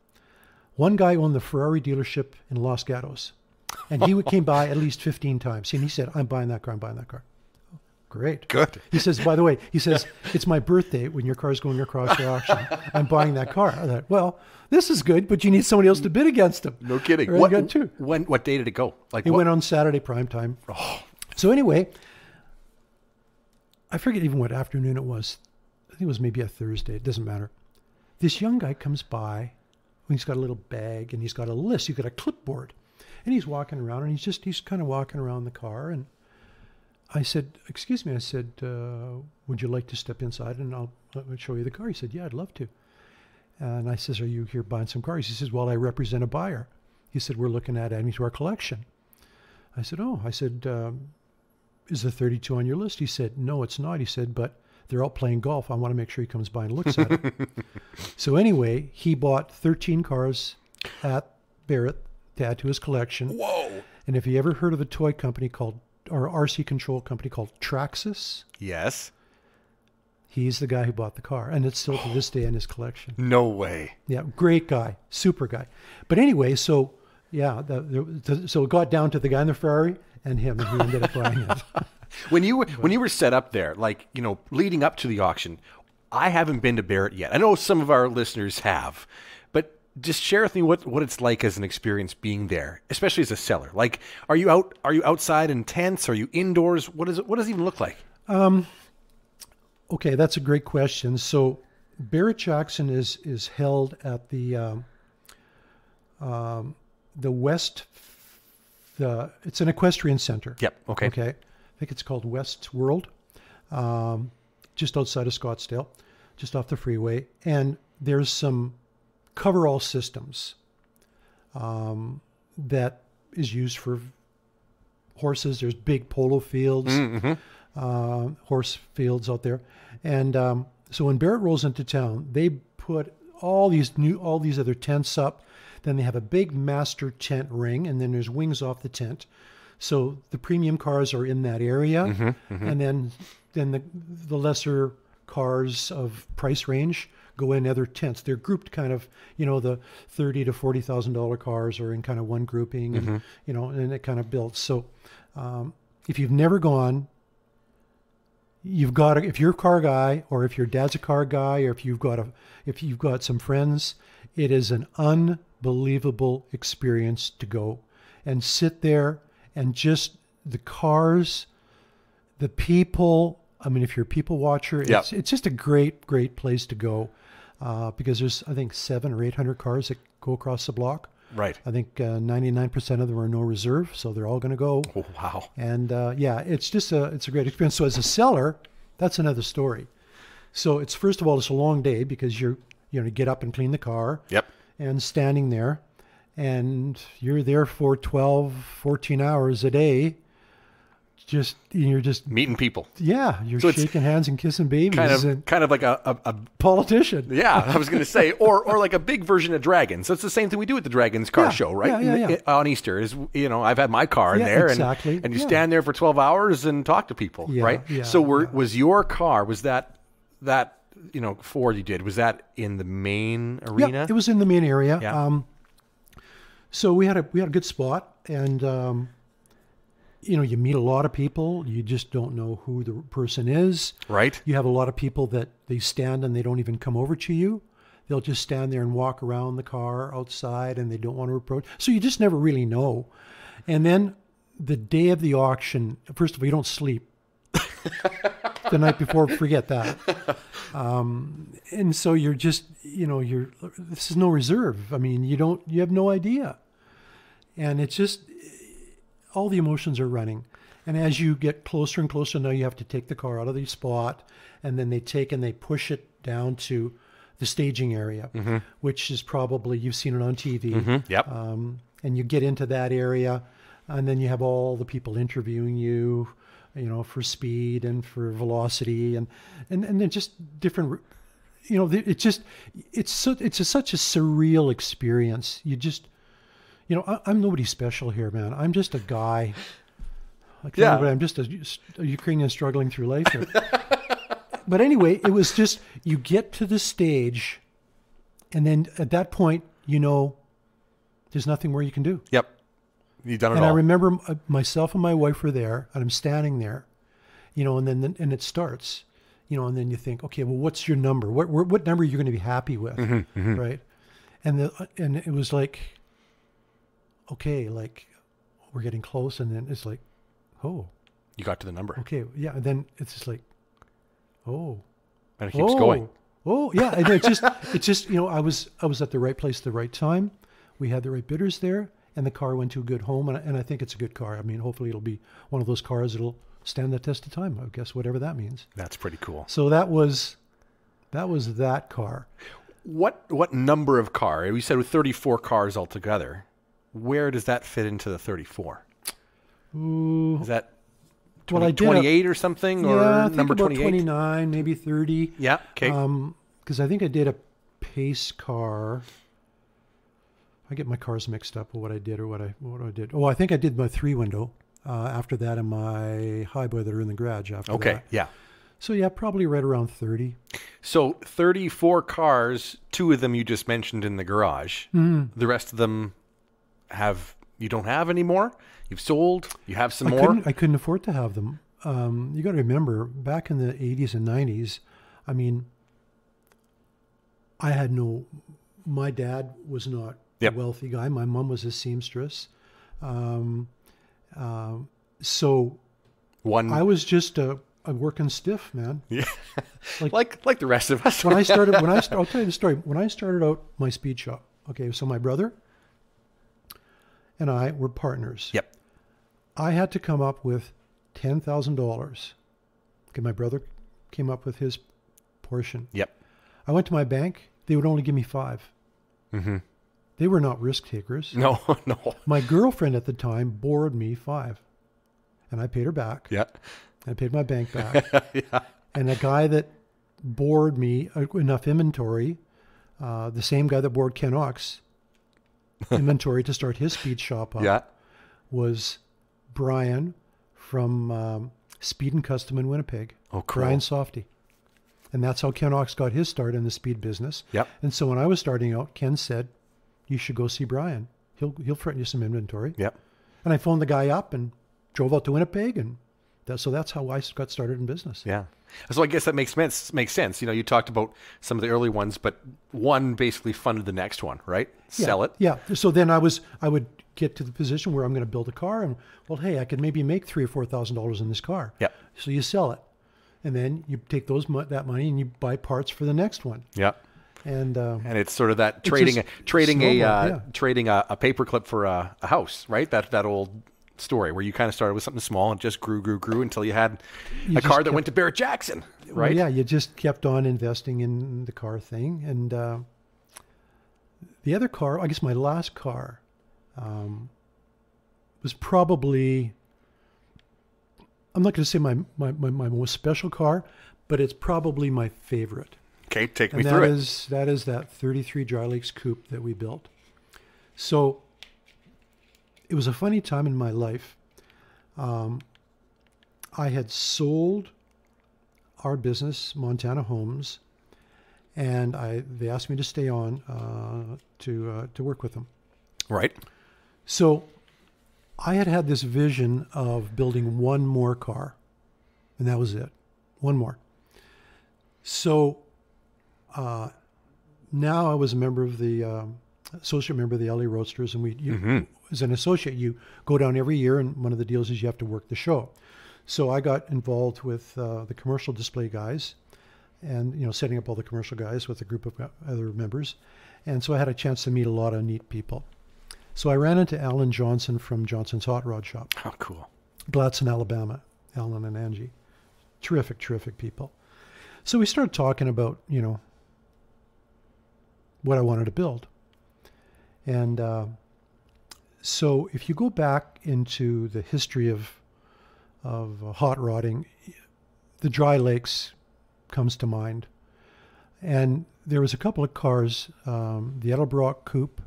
One guy owned the Ferrari dealership in Los Gatos. And he came by at least 15 times. And he said, I'm buying that car. Great. Good. He says, by the way, it's my birthday when your car's going across your auction. I'm buying that car. I thought, well, this is good, but you need somebody else to bid against him. No kidding. What day did it go? It went on Saturday prime time. Oh. So anyway, I forget even what afternoon it was. I think it was maybe a Thursday. It doesn't matter. This young guy comes by. He's got a little bag, and he's got a list. He's got a clipboard. And he's walking around, and he's kind of walking around the car, and I said, excuse me, would you like to step inside and I'll show you the car? He said, yeah, I'd love to. And I says, are you here buying some cars? He says, well, I represent a buyer. He said, we're looking at adding to our collection. I said, is the 32 on your list? He said, no, it's not. He said, but they're out playing golf. I want to make sure he comes by and looks at it. So anyway, he bought 13 cars at Barret to add to his collection. Whoa. And if you ever heard of a toy company or RC control company called Traxxas. Yes. He's the guy who bought the car, and it's still to this day in his collection. No way. Yeah, great guy, super guy. But anyway, so yeah, so it got down to the guy in the Ferrari and him, and he ended up buying it. When you were set up there, leading up to the auction, I haven't been to Barret yet. I know some of our listeners have, but just share with me what it's like as an experience being there, especially as a seller. Like, are you outside in tents? Are you indoors? What does it even look like? Okay, that's a great question. So Barret Jackson is held at the West. It's an equestrian center. Yep. Okay. Okay. I think it's called West World, just outside of Scottsdale, just off the freeway, and there's some coverall systems that is used for horses. There's big polo fields, horse fields out there. And so when Barret rolls into town, they put all these other tents up. Then they have a big master tent ring, and then there's wings off the tent. So the premium cars are in that area. And then then the lesser cars of price range go in other tents. They're grouped kind of, the $30,000 to $40,000 cars are in kind of one grouping, and and it kind of builds. So if you've never gone, you've got to, if you're a car guy, or if your dad's a car guy, or if you've got some friends, it is an unbelievable experience to go and sit there and just the cars, the people. I mean, if you're a people watcher, it's just a great place to go because there's, I think, 700 or 800 cars that go across the block. Right. I think 99% of them are no reserve, so they're all going to go. Oh, wow. And it's a great experience. So as a seller, that's another story. So it's, first of all, it's a long day because you're get up and clean the car. Yep. And standing there, and you're there for 12, 14 hours a day. You're just meeting people. Yeah, you're shaking hands and kissing babies. Kind of like a politician. Yeah, I was going to say, or like a big version of Dragons. So it's the same thing we do at the Dragons car show, right? Yeah. On Easter is, I've had my car in there, exactly. and you stand there for 12 hours and talk to people, right? Yeah, so was your car, was that Ford you did, was that in the main arena? Yeah, it was in the main area. Yeah. So we had a good spot, and you meet a lot of people. You just don't know who the person is. Right. You have a lot of people that they stand and they don't even come over to you. They'll just stand there and walk around the car outside, and they don't want to approach. So you just never really know. And then the day of the auction, first of all, you don't sleep. The night before, forget that. And so you're just, this is no reserve. I mean, you have no idea. And it's just, all the emotions are running. And as you get closer and closer, now you have to take the car out of the spot, and then they push it down to the staging area, which is probably, you've seen it on TV. Yep. And you get into that area, and then you have all the people interviewing you, for speed and for velocity, and then just different, it's such a surreal experience. You just, I'm nobody special here, man. I'm just a guy. I'm just a Ukrainian struggling through life here. But anyway, it was just, you get to the stage, and then at that point, there's nothing more you can do. Yep. You've done it and all. I remember myself and my wife were there, and I'm standing there, and then it starts, and then you think, okay, well, what's your number? What number are you going to be happy with, right? And it was like, okay, like we're getting close, and then it's like, oh, you got to the number. Okay, yeah, and then it's just like, oh, and it keeps going. Oh, yeah, and it just, I was at the right place at the right time. We had the right bidders there, and the car went to a good home, and I think it's a good car. I mean, hopefully it'll be one of those cars that'll stand the test of time, I guess, whatever that means. That's pretty cool. So that was that car. What number of car? We said with 34 cars altogether. Where does that fit into the 34? Ooh. Is that 28 or something? Yeah, or I think number about 28? 29, maybe 30. Yeah, okay. Because I think I did a pace car. I get my cars mixed up with what I did or what I did. Oh, I think I did my 3-window after that, and my high boy that are in the garage after that. Okay, yeah. So yeah, probably right around 30. So 34 cars, 2 of them you just mentioned in the garage. Mm-hmm. The rest of them you don't have anymore? You've sold? You have some more? I couldn't afford to have them. You got to remember, back in the 80s and 90s, I mean, my dad was not a wealthy guy. My mom was a seamstress. So I was just a working stiff, man. Yeah. like the rest of us. I'll tell you the story. When I started out my speed shop, okay, so my brother and I were partners. Yep. I had to come up with $10,000. Okay, my brother came up with his portion. Yep. I went to my bank. They would only give me 5. Mm-hmm. They were not risk takers. No. My girlfriend at the time borrowed me 5, and I paid her back. Yeah. I paid my bank back. Yeah. And a guy that borrowed me enough inventory, the same guy that borrowed Ken Ox inventory to start his speed shop up, yeah, was Brian from Speed and Custom in Winnipeg. Oh, cool. Brian Softy. And that's how Ken Ox got his start in the speed business. Yep. And so when I was starting out, Ken said, you should go see Brian. He'll front you some inventory. Yep. And I phoned the guy up and drove out to Winnipeg, and so that's how I got started in business. Yeah. So I guess that makes sense. You know, you talked about some of the early ones, but one basically funded the next one, right? Yeah. Sell it. Yeah. So then I would get to the position where I'm going to build a car, and well, hey, I could maybe make $3,000 or $4,000 in this car. Yeah. So you sell it, and then you take that money and you buy parts for the next one. Yeah. And it's sort of that trading a paperclip for a house, right? That old story where you kind of started with something small and just grew until you had a car that went to Barret Jackson, right? Well, yeah, you just kept on investing in the car thing. And the other car, I guess my last car, was probably, I'm not going to say my most special car, but it's probably my favorite. Okay, take me through it. That is that 33 Dry Lakes Coupe that we built. So it was a funny time in my life. I had sold our business, Montana Homes, and they asked me to stay on to work with them. Right. So I had this vision of building one more car, and that was it. One more. So now I was a member of the associate member of the LA Roadsters, and as an associate, you go down every year, and one of the deals is you have to work the show. So I got involved with the commercial display guys, and setting up all the commercial guys with a group of other members, and so I had a chance to meet a lot of neat people. So I ran into Alan Johnson from Johnson's Hot Rod Shop. Oh, cool. Gladson, Alabama. Alan and Angie, terrific people. So we started talking about what I wanted to build. And so if you go back into the history of hot rodding, the Dry Lakes comes to mind. And there was a couple of cars, the Edelbrock Coupe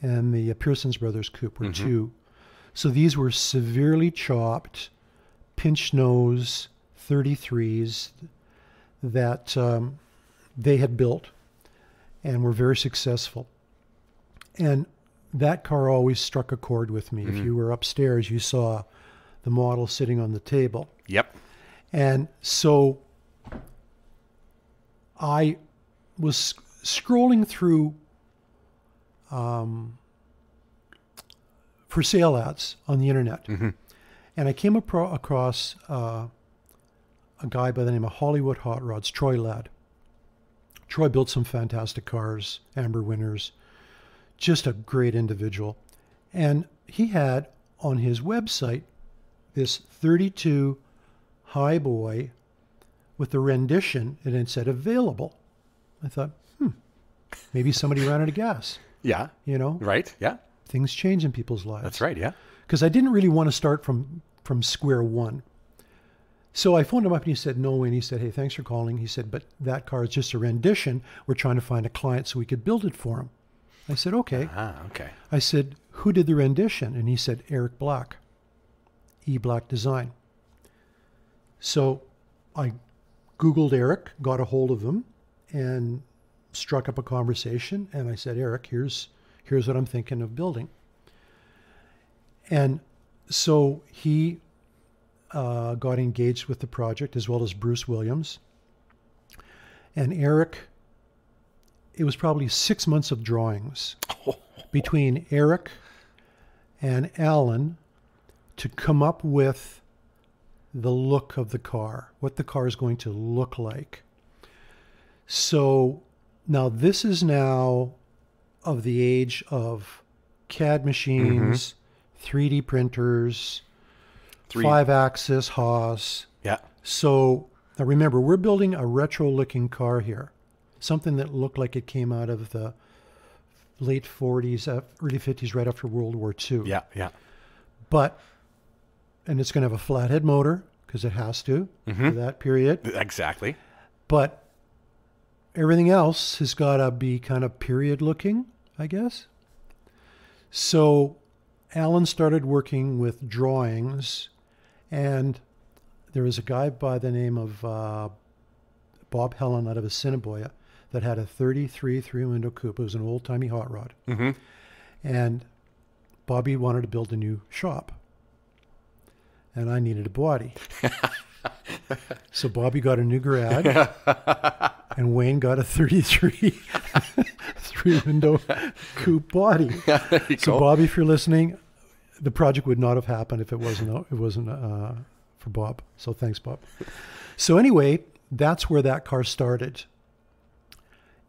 and the Pearson's Brothers Coupe were two. So these were severely chopped, pinch nose 33s that they had built and were very successful. And that car always struck a chord with me. If you were upstairs, you saw the model sitting on the table. Yep. And so I was scrolling through for sale ads on the internet. And I came across a guy by the name of Hollywood Hot Rods, Troy Ladd. Troy built some fantastic cars, Amber winners, just a great individual. And he had on his website this 32 Highboy with the rendition, and it said available. I thought, maybe somebody ran out of gas. Yeah. Right. Yeah. Things change in people's lives. That's right. Yeah. Because I didn't really want to start from square one. So I phoned him up and he said, no. And he said, hey, thanks for calling. He said, but that car is just a rendition. We're trying to find a client so we could build it for him. I said, okay. Okay. I said, who did the rendition? And he said, Eric Black, E Black Design. So I Googled Eric, got a hold of him, and struck up a conversation. And I said, Eric, here's what I'm thinking of building. And so he got engaged with the project, as well as Bruce Williams. And Eric, it was probably 6 months of drawings between Eric and Alan to come up with the look of the car, what the car is going to look like. So now this is now of the age of CAD machines, 3D printers, 5-axis Haas. Yeah. So now remember, we're building a retro-looking car here, something that looked like it came out of the late 40s, early 50s, right after World War II. Yeah, yeah. And it's going to have a flathead motor, because it has to, for that period. Exactly. But everything else has got to be kind of period looking, I guess. So Alan started working with drawings, and there was a guy by the name of Bob Helen out of Assiniboia that had a 33 three-window coupe. It was an old-timey hot rod. Mm-hmm. And Bobby wanted to build a new shop. And I needed a body. So Bobby got a new garage. And Wayne got a 33 three-window coupe body. So Bobby, if you're listening, the project would not have happened if it wasn't for Bob. So thanks, Bob. So anyway, that's where that car started.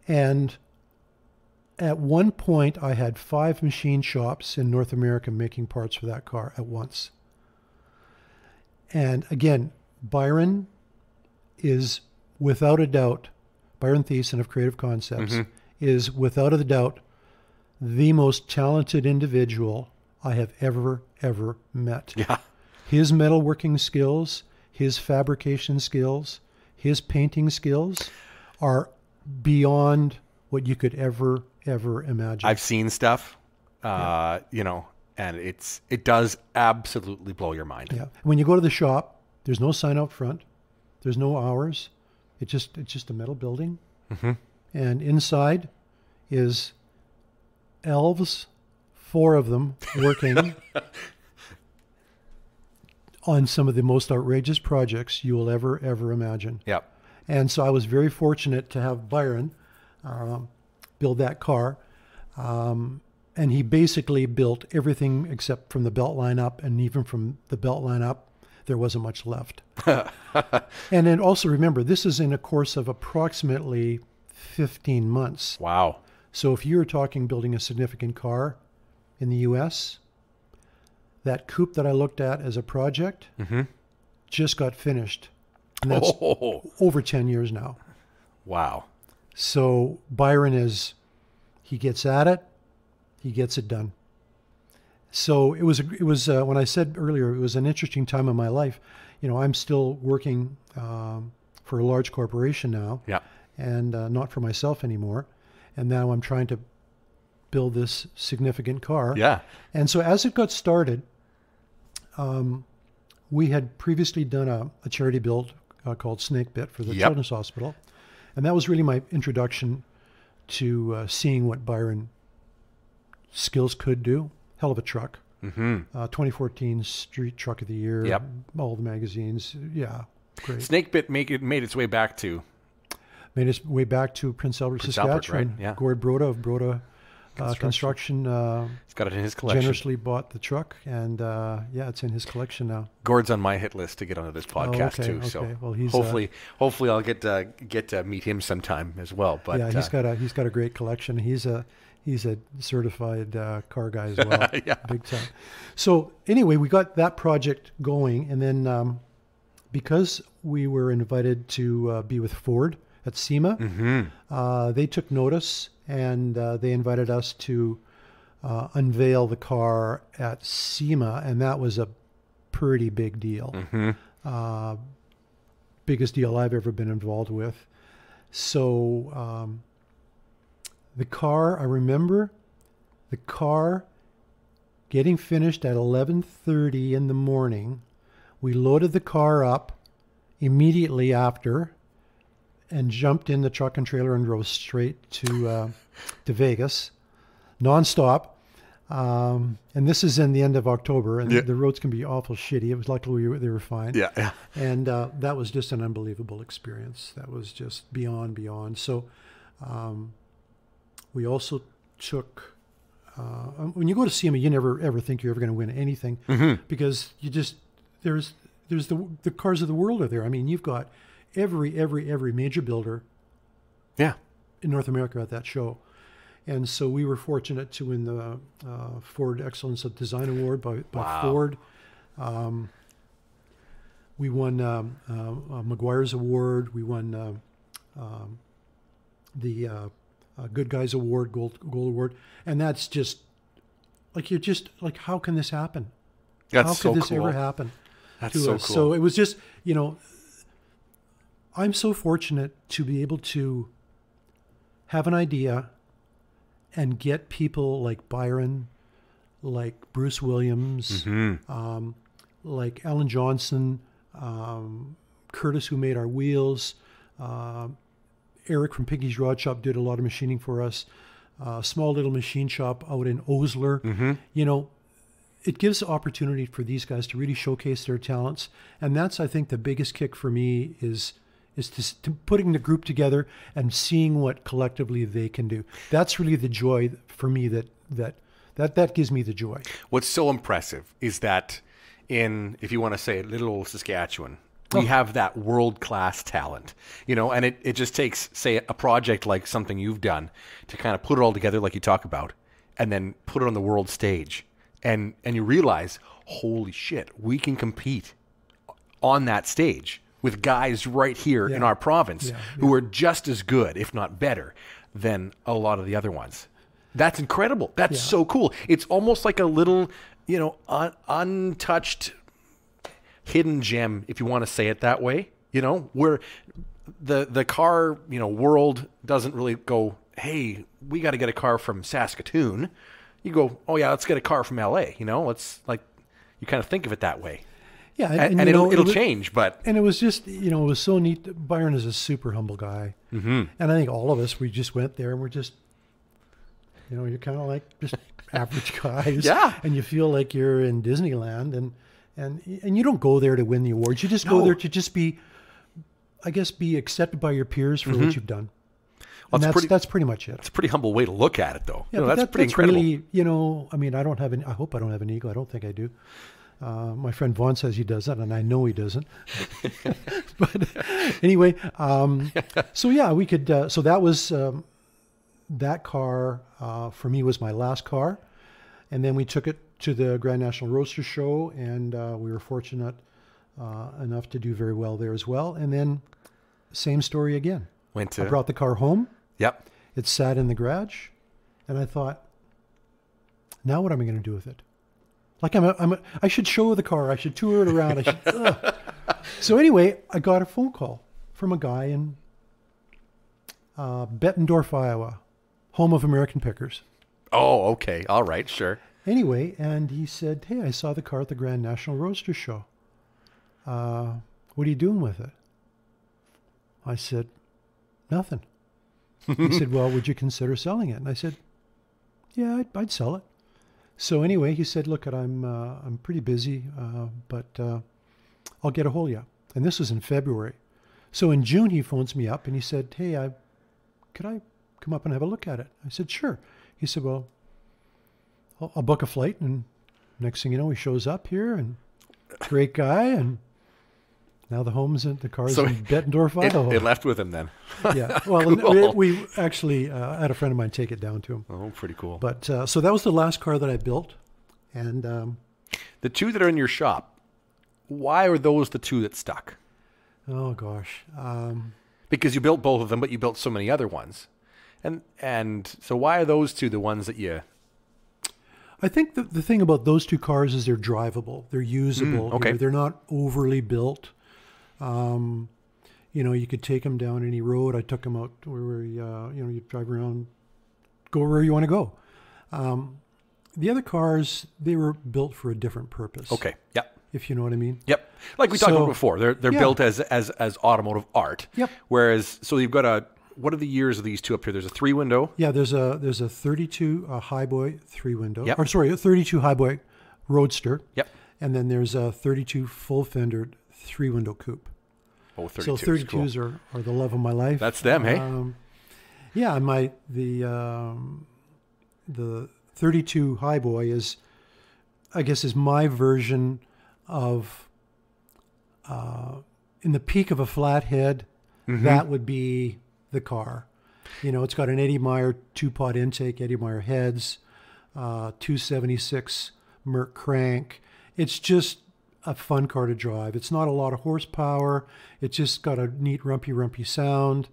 And at one point, I had 5 machine shops in North America making parts for that car at once. And again, Byron is without a doubt, Byron Thiessen of Creative Concepts is without a doubt the most talented individual I have ever met. Yeah. His metalworking skills, his fabrication skills, his painting skills are beyond what you could ever imagine. I've seen stuff, you know, and it does absolutely blow your mind. Yeah. When you go to the shop, there's no sign out front. There's no hours. It's just a metal building. Mm-hmm. And inside is elves, 4 of them working on some of the most outrageous projects you will ever imagine. Yep. And so I was very fortunate to have Byron build that car. And he basically built everything except from the belt line up, and even from the belt line up, there wasn't much left. And then also remember, this is in a course of approximately 15 months. Wow. So if you're talking building a significant car in the U.S., that coupe that I looked at as a project just got finished. And that's over 10 years now. Wow. So Byron he gets at it, he gets it done. So it was when I said earlier, it was an interesting time in my life. You know, I'm still working for a large corporation now. Yeah. And not for myself anymore. And now I'm trying to build this significant car. Yeah. And so as it got started, we had previously done a charity build called Snake Bit for the Children's Hospital. And that was really my introduction to seeing what Byron skills could do. Hell of a truck. 2014 Street Truck of the Year. Yep. All the magazines. Yeah, great. Snake Bit made its way back to... Made its way back to Prince Albert, Saskatchewan. Right? Yeah. Gord Broda of Broda Construction he's got it in his collection. Generously bought the truck, and it's in his collection now. Gord's on my hit list to get onto this podcast too. Okay. So well, he's, hopefully I'll get to meet him sometime as well. But yeah, he's got a great collection. He's a certified car guy as well. Yeah. Big time. So anyway, we got that project going, and then because we were invited to be with Ford at SEMA, they took notice, and they invited us to unveil the car at SEMA, and that was a pretty big deal. Biggest deal I've ever been involved with. So the car, I remember the car getting finished at 11:30 in the morning. We loaded the car up immediately after and jumped in the truck and trailer and drove straight to Vegas, nonstop. And this is in the end of October, and the roads can be awful shitty. It was luckily they were fine. Yeah. And that was just an unbelievable experience. That was just beyond. So we also took, when you go to SEMA, you never ever think you're ever going to win anything, because you just, there's the cars of the world are there. I mean, you've got every major builder in North America at that show. And so we were fortunate to win the Ford Excellence of Design Award by Ford. We won McGuire's Award. We won the Good Guys Award, Gold Award. And that's just, like, you're just, like, how can this happen? How could this ever happen to us? Cool. So it was just, I'm so fortunate to be able to have an idea and get people like Byron, like Bruce Williams, like Alan Johnson, Curtis, who made our wheels, Eric from Piggy's Rod Shop did a lot of machining for us. Small little machine shop out in Osler. You know, it gives opportunity for these guys to really showcase their talents. And that's, I think, the biggest kick for me is to putting the group together and seeing what collectively they can do. That's really the joy for me that gives me the joy. What's so impressive is that if you want to say little old Saskatchewan, we have that world-class talent, you know, and it just takes, say, a project like something you've done to kind of put it all together like you talk about and then put it on the world stage. And you realize, holy shit, we can compete on that stage with guys right here in our province who are just as good, if not better, than a lot of the other ones. That's incredible. That's so cool. It's almost like a little, you know, untouched hidden gem, if you want to say it that way, you know, where the car, you know, world doesn't really go, hey, we got to get a car from Saskatoon. You go, oh yeah, let's get a car from LA. You know, let's like, you kind of think of it that way. Yeah, and it'll change, but and it was just, you know, it was so neat. Byron is a super humble guy, and I think all of us, we just went there and we're just, you know, you're kind of like just average guys, and you feel like you're in Disneyland, and you don't go there to win the awards. You just go there to just be, I guess, be accepted by your peers for what you've done. Well, that's pretty much it. It's a pretty humble way to look at it, though. Yeah, you know, that's pretty incredible. Really, you know, I mean, I hope I don't have an ego. I don't think I do. My friend Vaughn says he doesn't, and I know he doesn't. But anyway, so yeah, we could. So that was that car for me was my last car, and then we took it to the Grand National Roadster Show, and we were fortunate enough to do very well there as well. And then same story again. I brought the car home. Yep. It sat in the garage, and I thought, now what am I going to do with it? Like I should show the car. I should tour it around. So anyway, I got a phone call from a guy in Bettendorf, Iowa, home of American Pickers. Oh, okay. All right. Sure. Anyway, and he said, hey, I saw the car at the Grand National Roadster Show. What are you doing with it? I said, nothing. He said, well, would you consider selling it? And I said, yeah, I'd sell it. So anyway, he said, look, I'm pretty busy, but I'll get a hold of you. And this was in February. So in June, he phones me up and he said, hey, could I come up and have a look at it? I said, sure. He said, well, I'll book a flight. And next thing you know, he shows up here, and great guy. And now the car's in Bettendorf, Idaho. It left with him then. Yeah. Well, cool. we actually had a friend of mine take it down to him. Oh, pretty cool. But so that was the last car that I built. And the two that are in your shop, why are those the two that stuck? Oh, gosh. Because you built both of them, but you built so many other ones. And so why are those two the ones that you... I think the thing about those two cars is they're drivable. They're usable. Okay. They're not overly built. You know, you could take them down any road. I took them out where you drive around, go where you want to go. The other cars, they were built for a different purpose. Okay. Yep. If you know what I mean. Yep. Like we talked about before, they're built as automotive art. Yep. Whereas, so you've got what are the years of these two up here? There's a 3-window. Yeah, there's a 32 Highboy 3-window. Yep. Or sorry, a 32 Highboy Roadster. Yep. And then there's a 32 full-fendered 3-window coupe. Oh, 32s. So 32s cool. are the love of my life. That's them, hey? Yeah, the 32 Highboy is my version of in the peak of a flathead, that would be the car. You know, it's got an Eddie Meyer 2-pot intake, Eddie Meyer heads, 276 Merc crank. It's just a fun car to drive. It's not a lot of horsepower. It's just got a neat rumpy sound.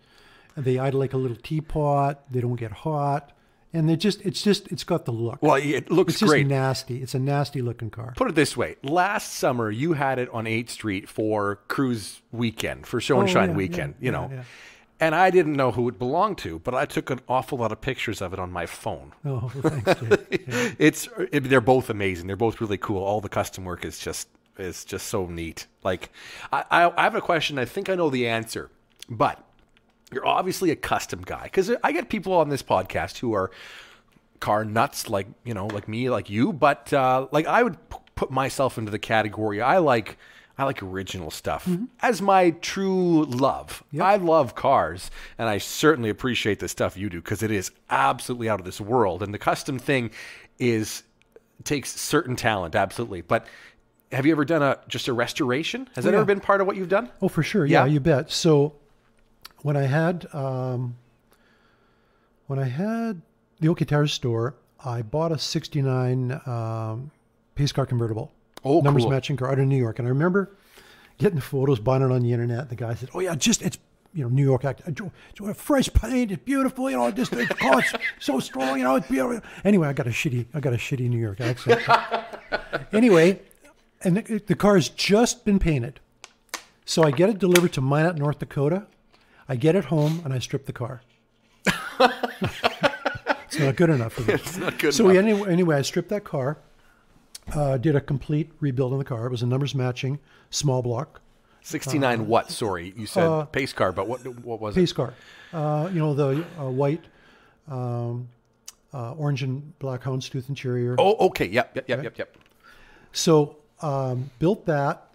They idle like a little teapot. They don't get hot. And it's got the look. Well, it looks it's great. It's just nasty. It's a nasty looking car. Put it this way. Last summer, you had it on 8th Street for Cruise Weekend, for Show and Shine Weekend, you know. Yeah. And I didn't know who it belonged to, but I took an awful lot of pictures of it on my phone. Oh, well, thanks, Dave. Yeah. They're both amazing. They're both really cool. All the custom work is just is just so neat. Like, I have a question. I think I know the answer, but you're obviously a custom guy, because I get people on this podcast who are car nuts, like, you know, like me, like you. But like, I would put myself into the category. I like original stuff as my true love. Yep. I love cars, and I certainly appreciate the stuff you do, because it is absolutely out of this world. And the custom thing takes certain talent, absolutely. But have you ever done just a restoration? Has that ever been part of what you've done? Oh, for sure. Yeah, you bet. So when I had the OK Tires store, I bought a '69 pace car convertible. Oh, numbers cool. matching car out of New York. And I remember getting the photos, buying it on the internet. The guy said, "Oh yeah, it's New York act. Fresh paint, it's beautiful. You know, the car's so strong. You know, it's beautiful." Anyway, I got a shitty New York accent. Anyway, and the car's just been painted, so I get it delivered to Minot, North Dakota. I get it home and I strip the car. It's not good enough for me. It's not good so enough. Anyway, I stripped that car. Did a complete rebuild on the car. It was a numbers matching small block. 69 what? Sorry, you said pace car, but what was pace it? Car. You know, the white, orange and black houndstooth interior. Oh, okay. Yep. So built that,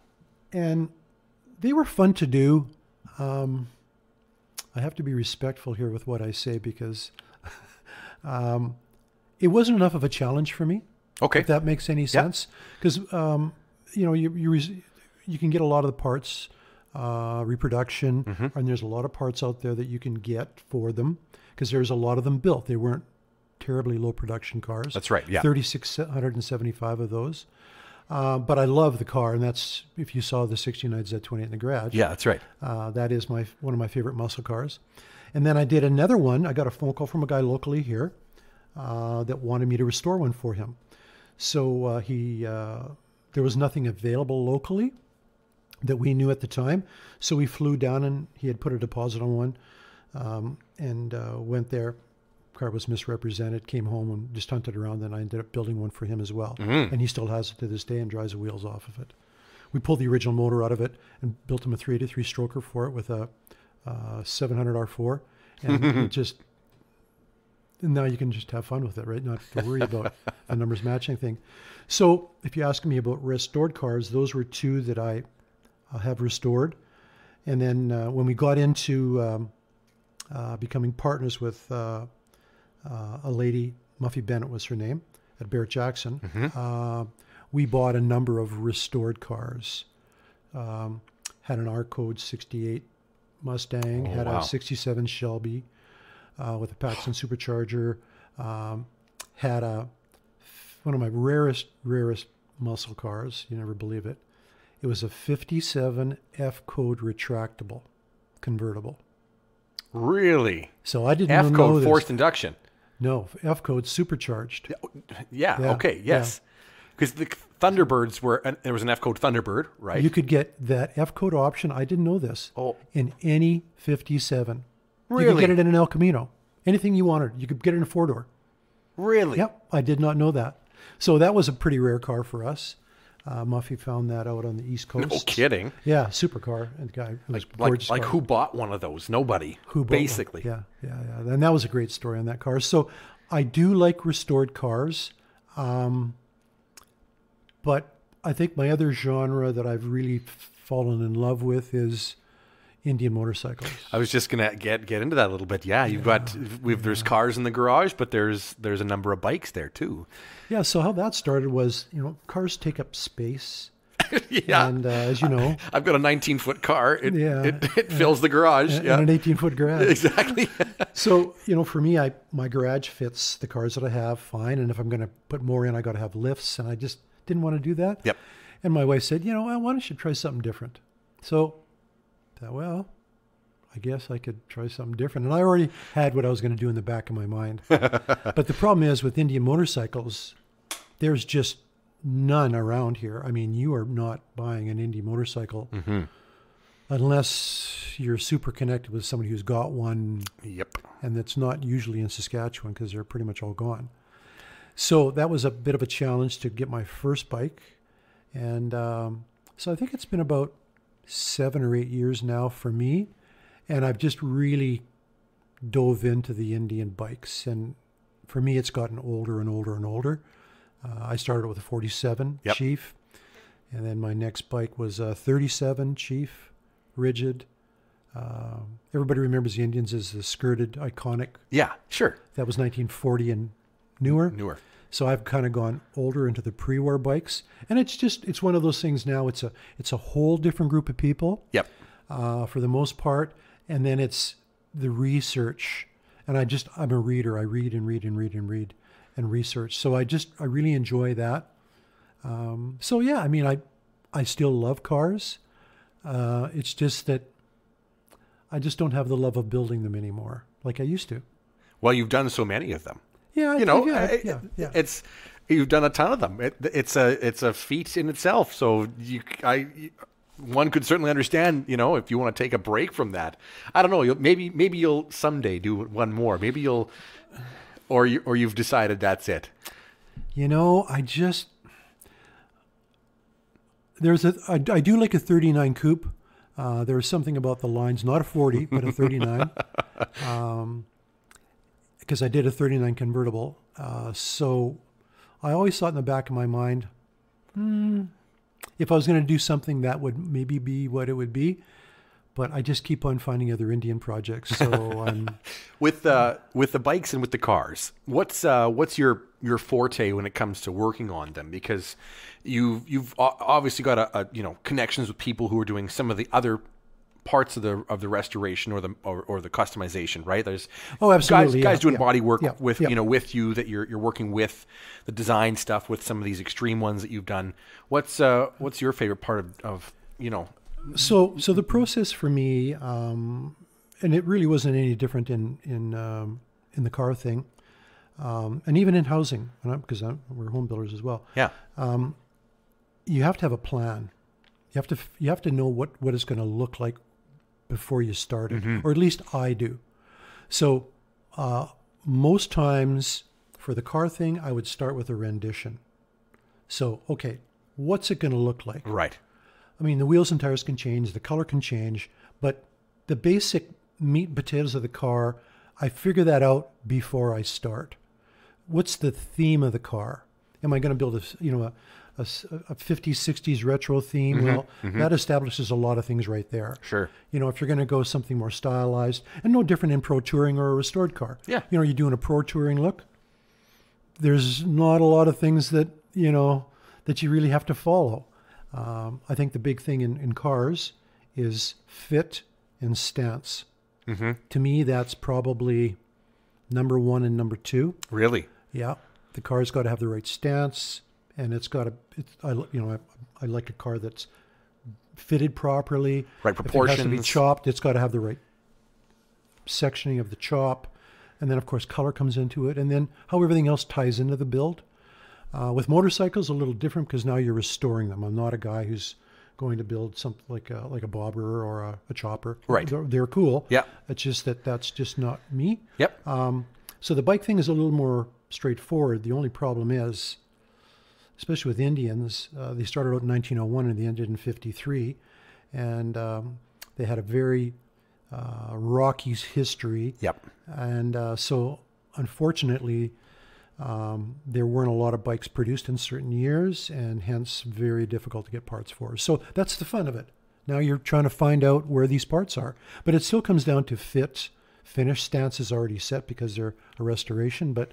and they were fun to do. I have to be respectful here with what I say, because it wasn't enough of a challenge for me. Okay. If that makes any sense. Because, you know, you can get a lot of the parts, reproduction, and there's a lot of parts out there that you can get for them, because there's a lot of them built. They weren't terribly low production cars. That's right, yeah. 3,675 of those. But I love the car, and that's, if you saw the '69 Z28 in the garage. Yeah, that's right. That is one of my favorite muscle cars. And then I did another one. I got a phone call from a guy locally here that wanted me to restore one for him. So there was nothing available locally that we knew at the time. So we flew down, and he had put a deposit on one, and went there. Car was misrepresented, came home and just hunted around. Then I ended up building one for him as well. And he still has it to this day and drives the wheels off of it. We pulled the original motor out of it and built him a 383 stroker for it with a 700 R4. And it just... And now you can just have fun with it, right? Not have to worry about a numbers matching thing. So if you ask me about restored cars, those were two that I have restored. And then when we got into becoming partners with a lady, Muffy Bennett was her name, at Barret Jackson, we bought a number of restored cars. Had an R code 68 Mustang, had a 67 Shelby, with a Paxton supercharger, had one of my rarest muscle cars. You never believe it. It was a 57 F code retractable convertible. Really? So I didn't F know code this. forced induction. No, F code supercharged. Yeah. Okay. Yes. Because the Thunderbirds there was an F code Thunderbird, right? You could get that F code option. I didn't know this. In any 57. Really? You could get it in an El Camino. Anything you wanted. You could get it in a 4-door. Really? Yep. I did not know that. So that was a pretty rare car for us. Muffy found that out on the East Coast. No kidding. Yeah, supercar. And the guy, it was a gorgeous like car. who bought one of those? Nobody. Who bought basically. one? Yeah. And that was a great story on that car. So I do like restored cars. But I think my other genre that I've really fallen in love with is Indian motorcycles. I was just gonna get into that a little bit. Yeah, there's cars in the garage, but there's a number of bikes there too. Yeah. So how that started was, cars take up space. Yeah. And as you know, I've got a 19-foot car. It fills the garage. And an 18-foot garage. Exactly. So, for me, my garage fits the cars that I have fine. And if I'm going to put more in, I got to have lifts. And I just didn't want to do that. Yep. And my wife said, why don't you try something different? So I thought, well, I guess I could try something different. And I already had what I was going to do in the back of my mind. But the problem is with Indian motorcycles, there's just none around here. I mean, you are not buying an Indian motorcycle unless you're super connected with somebody who's got one. Yep. And that's not usually in Saskatchewan because they're pretty much all gone. So that was a bit of a challenge to get my first bike. And so I think it's been about 7 or 8 years now for me. And I've just really dove into the Indian bikes. And for me, it's gotten older and older and older. I started with a 47 Yep. Chief. And then my next bike was a 37 Chief, rigid. Everybody remembers the Indians as the skirted, iconic. Yeah, sure. That was 1940 and newer. Newer. So I've kind of gone older into the pre-war bikes, and it's one of those things now. It's a whole different group of people. Yep. For the most part, and then it's the research. And I'm a reader. I read and read and read and read and research. So I really enjoy that. So yeah, I mean, I still love cars. It's just that I just don't have the love of building them anymore like I used to. Well, you've done so many of them. Yeah, yeah. It's you've done a ton of them. It's a feat in itself. So one could certainly understand, if you want to take a break from that. I don't know. Maybe you'll someday do one more. Maybe you'll, or you've decided that's it. I do like a 39 coupe. There's something about the lines, not a 40, but a 39. Because I did a 39 convertible. So I always thought in the back of my mind, if I was going to do something, that would maybe be what it would be. But I just keep on finding other Indian projects. So I'm with the bikes and with the cars. What's your forte when it comes to working on them? Because you've obviously got a connections with people who are doing some of the other parts of the restoration or the customization, right? There's absolutely guys doing body work with with you that you're working with, the design stuff with some of these extreme ones that you've done. What's your favorite part of So the process for me, and it really wasn't any different in the car thing, and even in housing, because we're home builders as well. Yeah. You have to have a plan. You have to know what it's going to look like before you start it, or at least I do. So most times for the car thing, I would start with a rendition. So, okay, what's it going to look like? Right. I mean, the wheels and tires can change, the color can change, but the basic meat and potatoes of the car, I figure that out before I start. What's the theme of the car? Am I going to build a 50s, 60s retro theme? Well, that establishes a lot of things right there. Sure. If you're going to go something more stylized, and no different in pro touring or a restored car. Yeah. You're doing a pro touring look. There's not a lot of things that you really have to follow. I think the big thing in cars is fit and stance. To me, that's probably number one and number two. Really? Yeah. The car's got to have the right stance, and it's got to, I like a car that's fitted properly. Right proportions. If it has to be chopped, it's got to have the right sectioning of the chop. And then, of course, color comes into it. And then how everything else ties into the build. With motorcycles, a little different because now you're restoring them. I'm not a guy who's going to build something like a bobber or a chopper. Right. They're cool. Yeah. It's just that's just not me. Yep. So the bike thing is a little more straightforward. The only problem is, especially with Indians, they started out in 1901 and they ended in 53. And they had a very rocky history. Yep. And so unfortunately, there weren't a lot of bikes produced in certain years, and hence very difficult to get parts for. So that's the fun of it. Now you're trying to find out where these parts are. But it still comes down to fit. Finish stance is already set because they're a restoration. But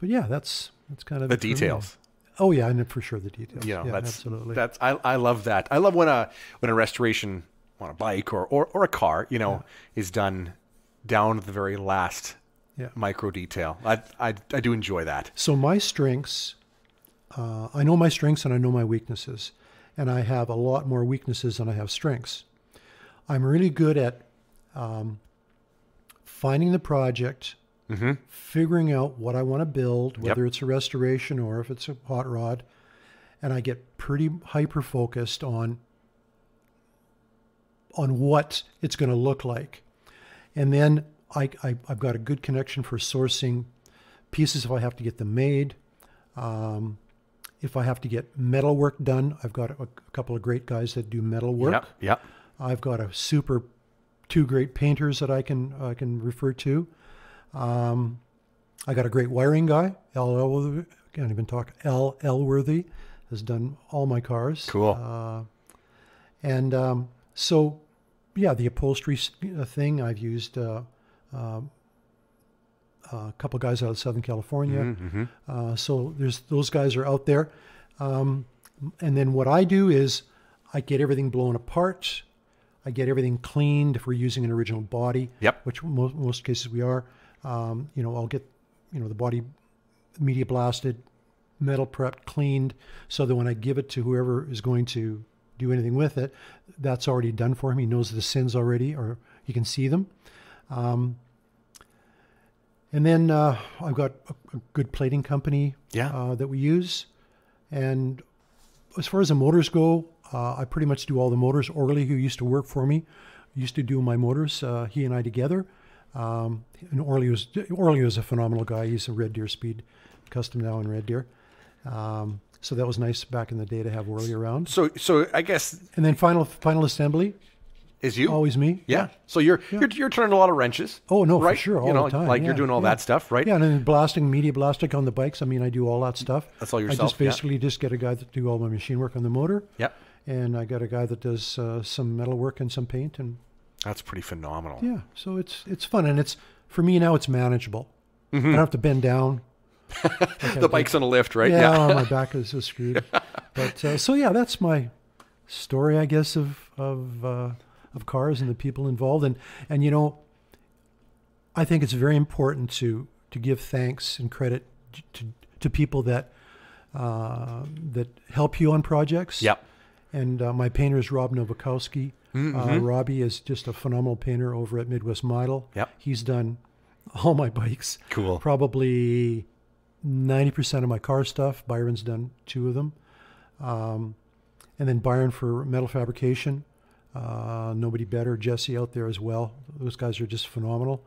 yeah, that's kind of the details. Oh yeah, and for sure the details. Absolutely. That's I love that. I love when a restoration on a bike or a car, is done down to the very last micro detail. I do enjoy that. So my strengths, I know my strengths and I know my weaknesses, and I have a lot more weaknesses than I have strengths. I'm really good at finding the project, figuring out what I want to build, whether it's a restoration or if it's a hot rod, and I get pretty hyper focused on what it's going to look like. And then I've got a good connection for sourcing pieces if I have to get them made. if I have to get metal work done, I've got a couple of great guys that do metal work. Yep. Yep. I've got two great painters that I can refer to. I got a great wiring guy, can't even talk. L. Elworthy has done all my cars. Cool. So, yeah, the upholstery thing, I've used a couple guys out of Southern California. Mm-hmm. So those guys are out there. And then what I do is I get everything blown apart. I get everything cleaned if we're using an original body, Yep. which most cases we are. I'll get, the body media blasted, metal prepped, cleaned, so that when I give it to whoever is going to do anything with it, that's already done for him. He knows the sins already, or he can see them. And then I've got a good plating company that we use. And as far as the motors go, I pretty much do all the motors. Orly, who used to work for me, used to do my motors, he and I together. And Orly was a phenomenal guy. He's a Red Deer Speed custom now in Red Deer. So that was nice back in the day to have Orly around. So I guess. And then final assembly. Is you? Always me. Yeah. So you're turning a lot of wrenches. Oh no, right? For sure, all the time. Like you're doing all that stuff, right? Yeah, and then blasting, media blasting on the bikes. I mean, I do all that stuff. That's all yourself. I just basically just get a guy that do all my machine work on the motor. Yep. And I got a guy that does some metal work and some paint, and that's pretty phenomenal. Yeah. So it's fun, and it's for me now. It's manageable. Mm-hmm. I don't have to bend down. The bike's on a lift, right? Yeah. My back is so screwed. But so yeah, that's my story, I guess, of cars and the people involved. And I think it's very important to give thanks and credit to people that help you on projects. Yep. And my painter is Rob Nowakowski. Mm-hmm. Robbie is just a phenomenal painter over at Midwest Midel. Yep. He's done all my bikes. Cool. Probably 90% of my car stuff. Byron's done 2 of them. And then Byron for metal fabrication. Nobody better. Jesse out there as well. Those guys are just phenomenal.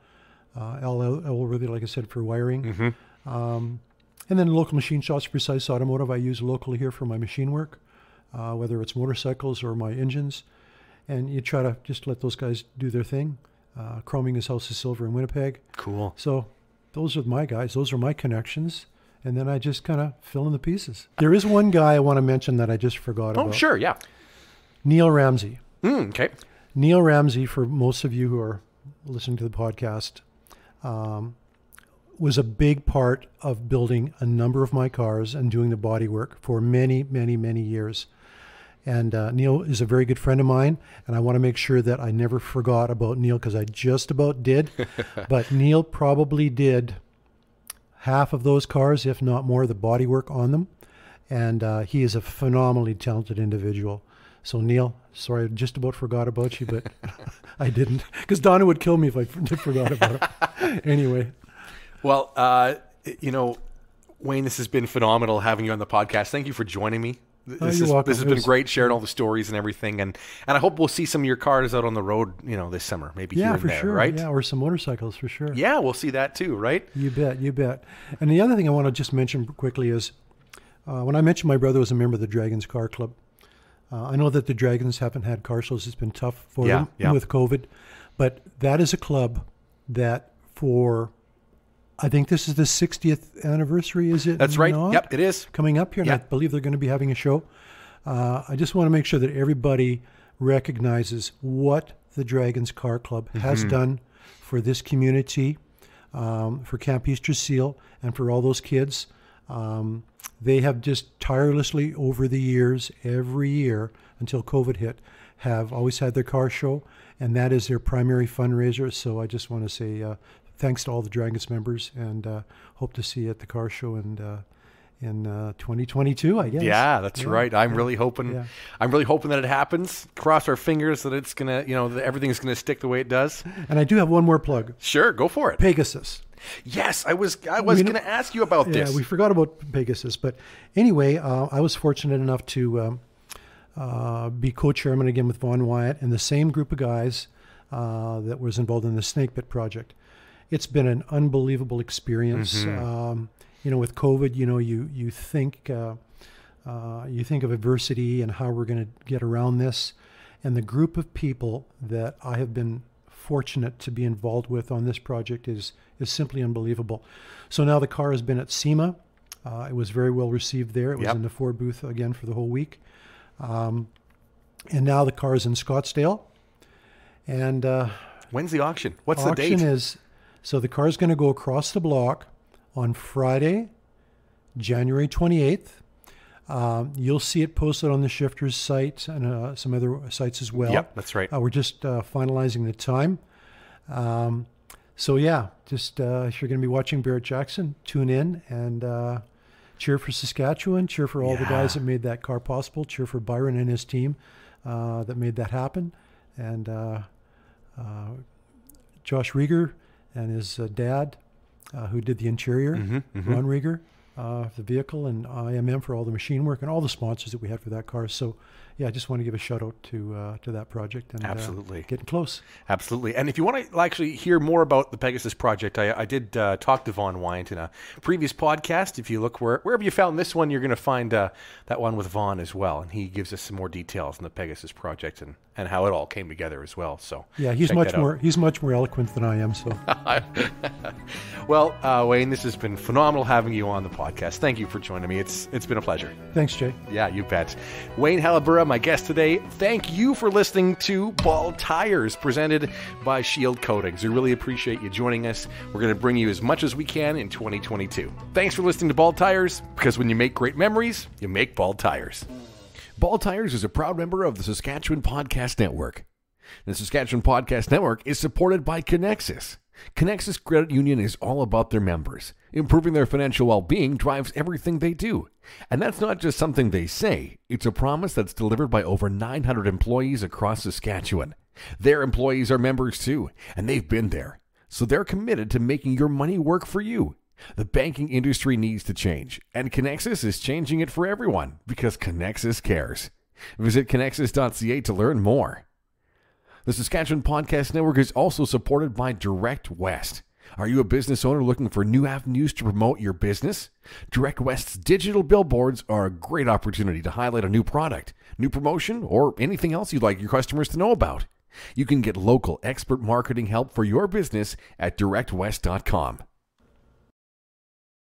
Elworthy, like I said, for wiring. Mm-hmm. And then local machine shops, Precise Automotive, I use locally here for my machine work, whether it's motorcycles or my engines. And you try to just let those guys do their thing. Chroming his house is silver in Winnipeg. Cool. So those are my guys. Those are my connections. And then I just kind of fill in the pieces. There is one guy I want to mention that I just forgot about. Oh, sure, yeah. Neil Ramsey. Okay. Neil Ramsey, for most of you who are listening to the podcast, was a big part of building a number of my cars and doing the body work for many, many, many years. And Neil is a very good friend of mine, and I want to make sure that I never forgot about Neil, because I just about did. But Neil probably did half of those cars, if not more, the body work on them. And he is a phenomenally talented individual. So Neil, sorry, I just about forgot about you, but I didn't, because Donna would kill me if I forgot about it. Anyway. Well, Wayne, this has been phenomenal having you on the podcast. Thank you for joining me. This has been great, sharing all the stories and everything, and I hope we'll see some of your cars out on the road, this summer, maybe here and there, sure. right? Yeah, or some motorcycles for sure. Yeah, we'll see that too, right? You bet. And the other thing I want to just mention quickly is, when I mentioned my brother was a member of the Dragons Car Club, I know that the Dragons haven't had car shows. It's been tough for them with COVID, but that is a club that I think this is the 60th anniversary, is it? That's right. Not? Yep, it is. Coming up here, and I believe they're going to be having a show. I just want to make sure that everybody recognizes what the Dragons Car Club has done for this community, for Camp Easter Seal, and for all those kids. They have just tirelessly over the years, every year until COVID hit, have always had their car show, and that is their primary fundraiser. So I just want to say thanks to all the Dragons members, and hope to see you at the car show in 2022, I guess. Yeah, that's right. I'm really hoping. Yeah. I'm really hoping that it happens. Cross our fingers that it's gonna, that everything's gonna stick the way it does. And I do have one more plug. Sure, go for it. Pegasus. Yes, I was going to ask you about this. Yeah, we forgot about Pegasus, but anyway, I was fortunate enough to be co-chairman again with Vaughn Wyatt and the same group of guys that was involved in the Snake Pit project. It's been an unbelievable experience. With COVID, you think You think of adversity and how we're going to get around this. And the group of people that I have been fortunate to be involved with on this project is simply unbelievable. So now the car has been at SEMA. It was very well received there. It was in the Ford booth again for the whole week. And now the car is in Scottsdale. And when's the auction? What's the date? So the car is going to go across the block on Friday, January 28th. You'll see it posted on the Shifters site and some other sites as well. Yep, that's right. We're just finalizing the time. So yeah, just if you're going to be watching Barret Jackson, tune in and cheer for Saskatchewan, cheer for all the guys that made that car possible, cheer for Byron and his team that made that happen, and Josh Rieger and his dad who did the interior, Ron Rieger, the vehicle, and IMM for all the machine work and all the sponsors that we had for that car. So yeah, I just want to give a shout out to that project and absolutely getting close. Absolutely. And if you want to actually hear more about the Pegasus project, I did talk to Vaughn Wyant in a previous podcast. If you look wherever you found this one, you're going to find that one with Vaughn as well. And he gives us some more details on the Pegasus project and how it all came together as well. So yeah, he's much more eloquent than I am. So well, Wayne, this has been phenomenal having you on the podcast. Thank you for joining me. It's been a pleasure. Thanks, Jay. Yeah, you bet. Wayne Halabura, my guest today. Thank you for listening to Bald Tires, presented by Shield Coatings. We really appreciate you joining us. We're going to bring you as much as we can in 2022. Thanks for listening to Bald Tires, because when you make great memories, you make Bald Tires. Bald Tires is a proud member of the Saskatchewan Podcast Network. The Saskatchewan Podcast Network is supported by Connexus. Connexus Credit Union is all about their members. Improving their financial well-being drives everything they do. And that's not just something they say. It's a promise that's delivered by over 900 employees across Saskatchewan. Their employees are members too, and they've been there. So they're committed to making your money work for you. The banking industry needs to change, and Connexus is changing it for everyone because Connexus cares. Visit connexus.ca to learn more. The Saskatchewan Podcast Network is also supported by Direct West. Are you a business owner looking for new avenues to promote your business? Direct West's digital billboards are a great opportunity to highlight a new product, new promotion, or anything else you'd like your customers to know about. You can get local expert marketing help for your business at directwest.com.